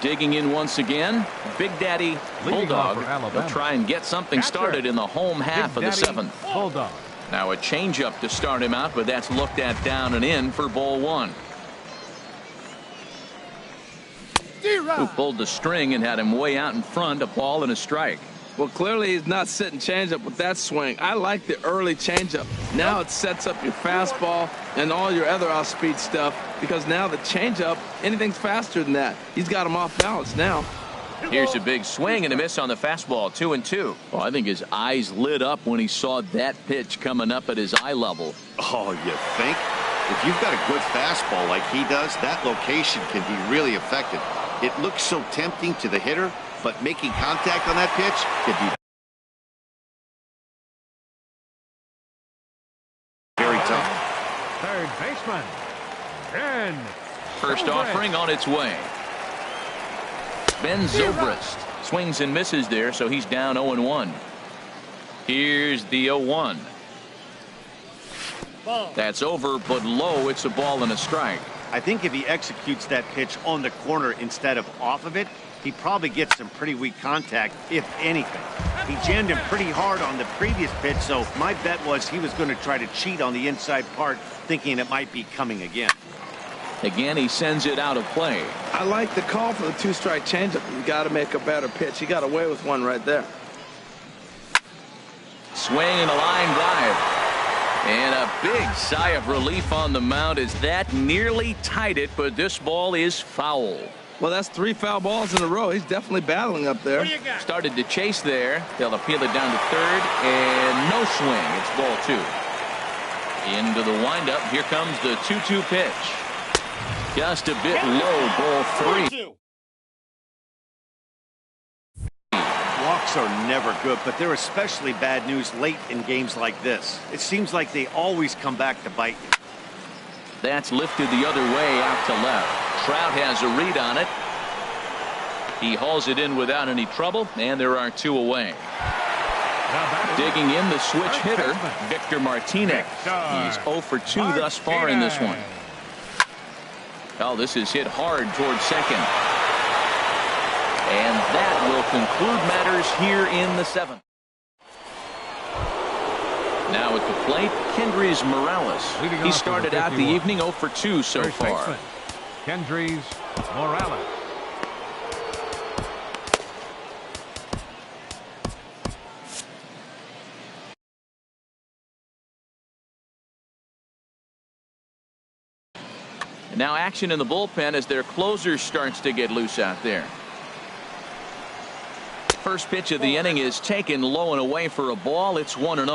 digging in once again, Big Daddy Bulldog. They'll try and get something started in the home half of the 7th. Bulldog. Now a changeup to start him out, but that's looked at down and in for ball 1. Who pulled the string and had him way out in front, a ball and a strike. Well, clearly he's not sitting changeup with that swing. I like the early changeup. Now it sets up your fastball and all your other off-speed stuff, because now the changeup, anything's faster than that. He's got him off balance now. Here's a big swing and a miss on the fastball. 2-2. Well, I think his eyes lit up when he saw that pitch coming up at his eye level. Oh, you think? If you've got a good fastball like he does, that location can be really effective. It looks so tempting to the hitter, but making contact on that pitch can be very tough. Third baseman. Ben. First offering on its way. Ben Zobrist swings and misses there, so he's down 0-1. Here's the 0-1. That's over, but low. It's a ball and a strike. I think if he executes that pitch on the corner instead of off of it, he probably gets some pretty weak contact, if anything. He jammed him pretty hard on the previous pitch, so my bet was he was going to try to cheat on the inside part, thinking it might be coming again. Again, he sends it out of play. I like the call for the 2-strike changeup. You got to make a better pitch. He got away with one right there. Swing and a line drive. And a big sigh of relief on the mound as that nearly tied it, but this ball is foul. Well, that's 3 foul balls in a row. He's definitely battling up there. Started to chase there. They'll appeal it down to third, and no swing. It's ball 2. Into the windup. Here comes the 2-2 pitch. Just a bit low, ball 3. Walks are never good, but they're especially bad news late in games like this. It seems like they always come back to bite you. That's lifted the other way out to left. Trout has a read on it. He hauls it in without any trouble, and there are 2 away. Digging in, the switch hitter, Victor Martinez. He's 0 for 2 thus far in this one. Oh, this is hit hard towards second. And that will conclude matters here in the 7th. Now at the plate, Kendrys Morales. He started out the evening 0 for 2 so far. Kendrys Morales. Now action in the bullpen as their closer starts to get loose out there. First pitch of the inning is taken low and away for a ball. It's 1-0.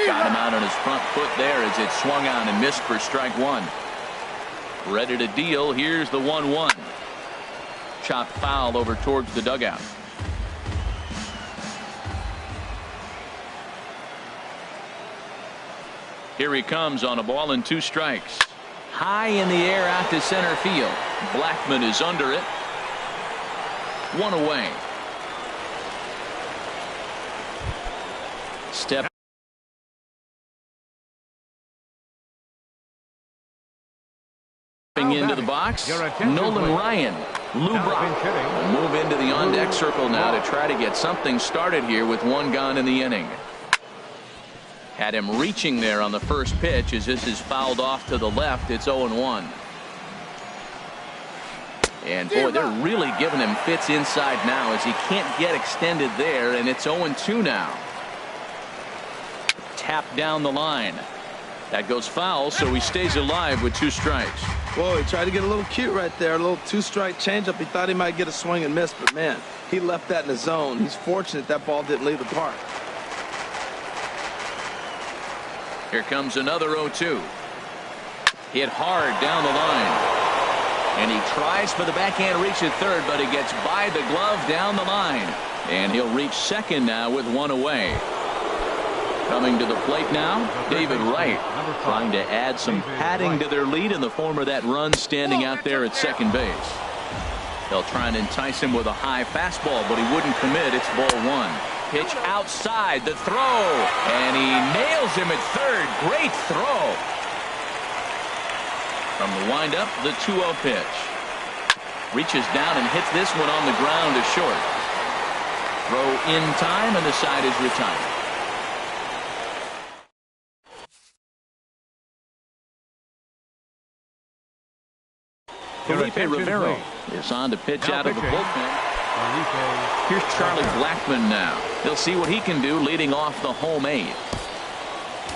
Got him out on his front foot there as it swung on and missed for strike one. Ready to deal. Here's the 1-1. Chopped foul over towards the dugout. Here he comes on a ball and 2 strikes. High in the air out to center field. Blackman is under it. 1 away. Step into the box. Nolan Ryan. Lou Brock will move into the on-deck circle now to try to get something started here with 1 gone in the inning. Had him reaching there on the first pitch as this is fouled off to the left. It's 0-1. And boy, they're really giving him fits inside now as he can't get extended there, and it's 0-2 now. Tap down the line. That goes foul, so he stays alive with 2 strikes. Whoa, he tried to get a little cute right there. A little 2-strike changeup. He thought he might get a swing and miss, but man, he left that in the zone. He's fortunate that ball didn't leave the park. Here comes another 0-2. Hit hard down the line. And he tries for the backhand reach at third, but he gets by the glove down the line. And he'll reach second now with 1 away. Coming to the plate now, David Wright, trying to add some padding to their lead in the form of that run standing out there at second base. They'll try and entice him with a high fastball, but he wouldn't commit. It's ball 1. Pitch outside, the throw, and he nails him at third. Great throw. From the windup, the 2-0 pitch. Reaches down and hits this one on the ground to short. Throw in time, and the side is retired. Felipe Rivero is on to pitch out of the bullpen. Here's Charlie Blackman now. He'll see what he can do leading off the home 8.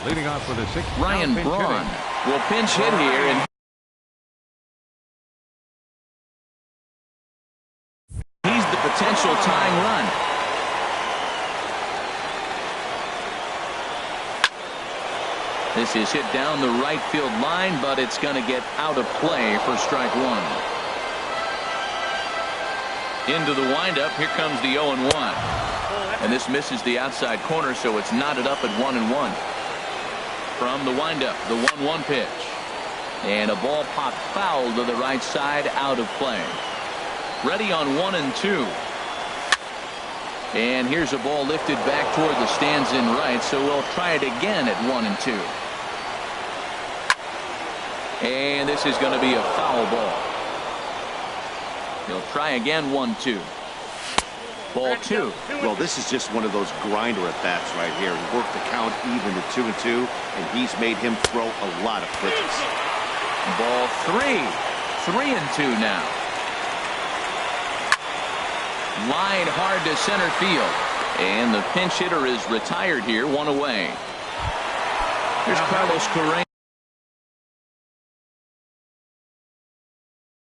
Leading off with a 6th. Ryan Braun will pinch hit here, and he's the potential tying run. This is hit down the right field line, but it's going to get out of play for strike 1. Into the windup. Here comes the 0-1. And this misses the outside corner, so it's knotted up at 1-1. From the windup, the 1-1 pitch. And a ball popped foul to the right side, out of play. Ready on 1-2. And here's a ball lifted back toward the stands in right, so we'll try it again at 1-2. And this is going to be a foul ball. He'll try again 1-2. Ball 2. Well, this is just one of those grinder at bats right here. He worked the count even to 2-2, and he's made him throw a lot of pitches. Ball 3. 3-2 now. Line hard to center field. And the pinch hitter is retired here, 1 away. Here's Carlos Correa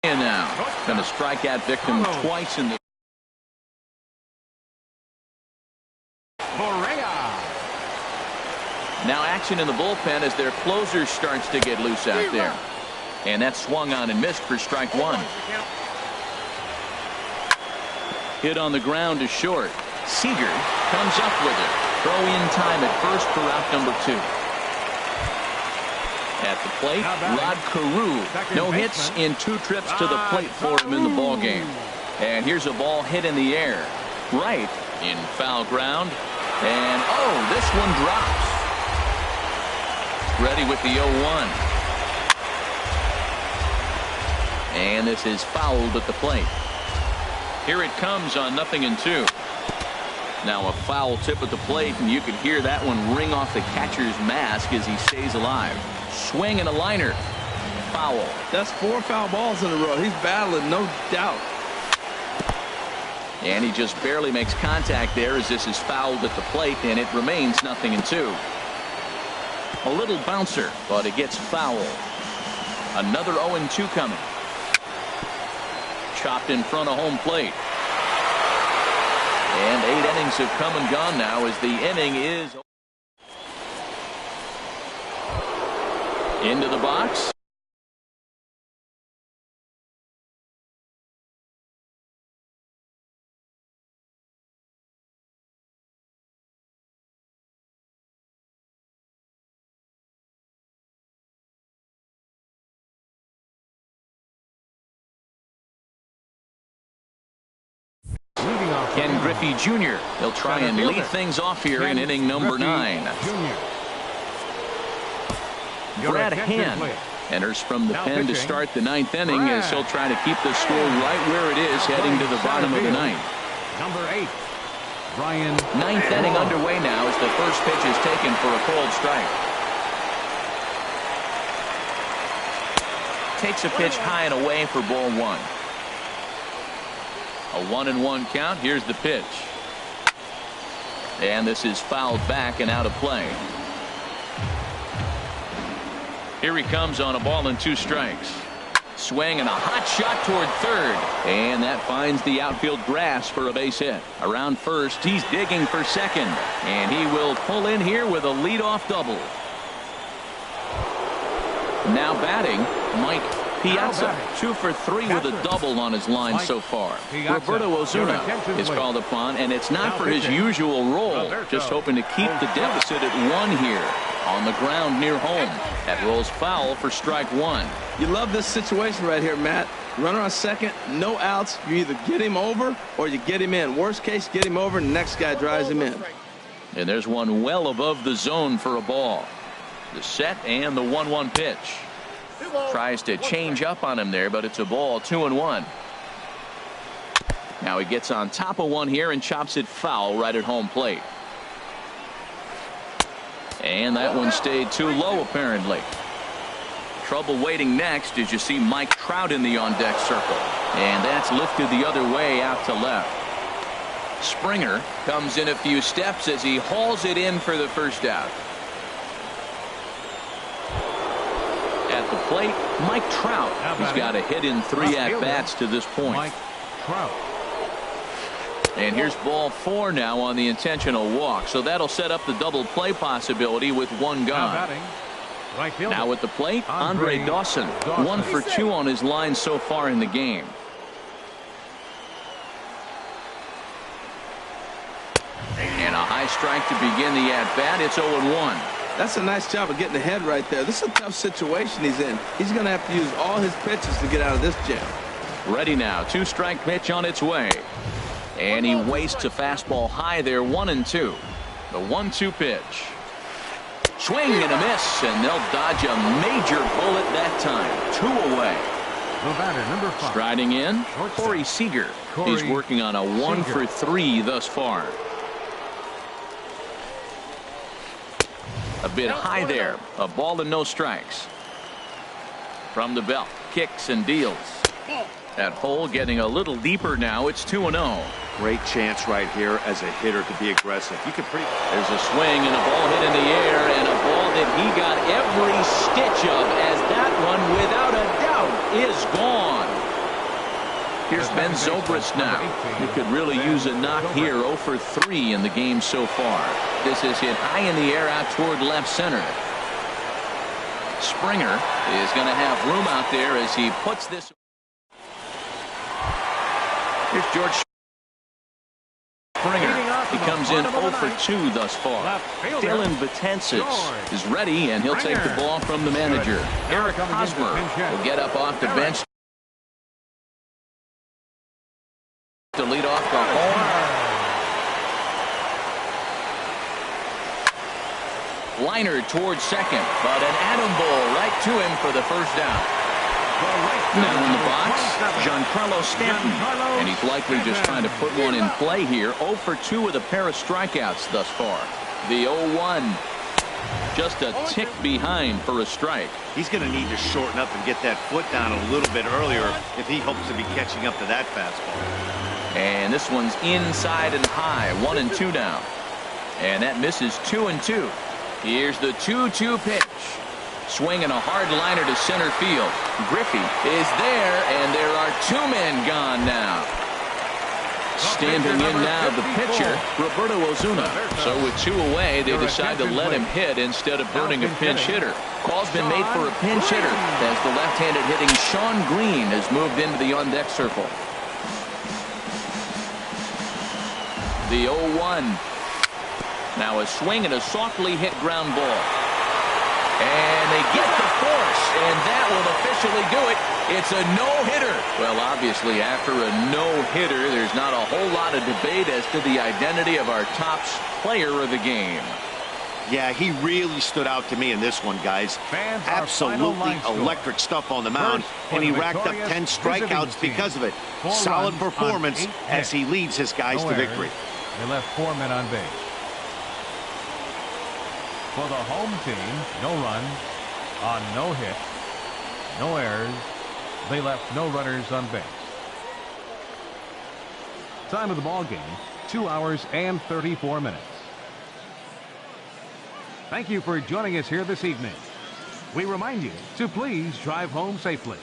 now. Going to strike out victim twice in the Now action in the bullpen as their closer starts to get loose out there. And that swung on and missed for strike 1. Hit on the ground to short. Seager comes up with it. Throw in time at first for out number 2. At the plate, Rod Carew. No hits in 2 trips to the plate for him in the ballgame. And here's a ball hit in the air. Right in foul ground. And oh, this one drops. Ready with the 0-1. And this is fouled at the plate. Here it comes on 0-2. Now a foul tip at the plate, and you can hear that one ring off the catcher's mask as he stays alive. Swing and a liner. Foul. That's 4 foul balls in a row. He's battling, no doubt. And he just barely makes contact there as this is fouled at the plate, and it remains 0-2. A little bouncer, but it gets foul. Another 0-2 coming. Chopped in front of home plate. And 8 innings have come and gone now as the inning is into the box. Ken Griffey Jr. He'll try and lead things off here in inning number 9. Brad Hand enters from the pen to start the 9th inning as he'll try to keep the score right where it is heading to the bottom of the 9th. Number 8, Brian. 9th inning underway now as the first pitch is taken for a cold strike. Takes a pitch high and away for ball 1. A 1-1 count. Here's the pitch. And this is fouled back and out of play. Here he comes on a ball and 2 strikes. Swing and a hot shot toward third. And that finds the outfield grass for a base hit. Around first, he's digging for second. And he will pull in here with a leadoff double. Now batting, Mike Piazza, 2 for 3 with a double on his line so far. Roberto Osuna is called upon, and it's not for his usual role, just hoping to keep the deficit at 1 here on the ground near home. That rolls foul for strike 1. You love this situation right here, Matt. Runner on second, no outs. You either get him over or you get him in. Worst case, get him over, and the next guy drives him in. And there's one well above the zone for a ball. The set and the 1-1 pitch. Tries to change up on him there, but it's a ball. 2-1. Now he gets on top of one here and chops it foul right at home plate. And that one stayed too low apparently. Trouble waiting next as you see Mike Trout in the on-deck circle. And that's lifted the other way out to left. Springer comes in a few steps as he hauls it in for the first out. At the plate, Mike Trout. He's got a hit in 3 at-bats to this point. Mike Trout. And here's ball 4 now on the intentional walk. So that'll set up the double play possibility with 1 gone. Now at the plate, Andre Dawson. 1 for 2 on his line so far in the game. And a high strike to begin the at-bat. It's 0-1. That's a nice job of getting ahead right there. This is a tough situation he's in. He's going to have to use all his pitches to get out of this jam. Ready now. 2-strike pitch on its way. And he wastes a fastball high there. 1-2. The 1-2 pitch. Swing and a miss, and they'll dodge a major bullet that time. 2 away. The batter, number 5. Striding in, Corey Seager. He's working on a 1 for 3 thus far. A bit high there. A ball and no strikes. From the belt, kicks and deals. That hole getting a little deeper now. It's 2-0. Great chance right here as a hitter to be aggressive. You can There's a swing and a ball hit in the air, and a ball that he got every stitch of, as that one, without a doubt, is gone. Here's Ben Zobrist now. He could really use a knock here. 0 for 3 in the game so far. This is hit high in the air out toward left center. Springer is going to have room out there as he puts this. Here's George Springer. He comes in 0 for 2 thus far. Dylan Betances is ready, and he'll take the ball from the manager. Eric Hosmer will get up off the bench to lead off the home. Liner towards second, but an atom ball right to him for the first down. Now in the box, Giancarlo Stanton. And he's likely just trying to put one in play here. 0 for 2 with a pair of strikeouts thus far. The 0-1. Just a tick behind for a strike. He's going to need to shorten up and get that foot down a little bit earlier if he hopes to be catching up to that fastball. And this one's inside and high. 1-2 now. And that misses 2-2. Here's the 2-2 pitch. Swinging a hard liner to center field. Griffey is there, and there are 2 men gone now. Standing in now, the pitcher, Roberto Ozuna. So with 2 away, they decide to let him hit instead of burning a pinch hitter. Call's been made for a pinch hitter as the left-handed hitting Sean Green has moved into the on-deck circle. The 0-1. Now a swing and a softly hit ground ball. And they get the force, and that will officially do it. It's a no-hitter. Well, obviously, after a no-hitter, there's not a whole lot of debate as to the identity of our top player of the game. Yeah, he really stood out to me in this one, guys. Absolutely electric stuff on the mound, and he racked up 10 strikeouts because of it. Solid performance as he leads his guys to victory. They left 4 men on base. For the home team, no runs on no hits, no errors. They left no runners on base. Time of the ball game, 2 hours and 34 minutes. Thank you for joining us here this evening. We remind you to please drive home safely.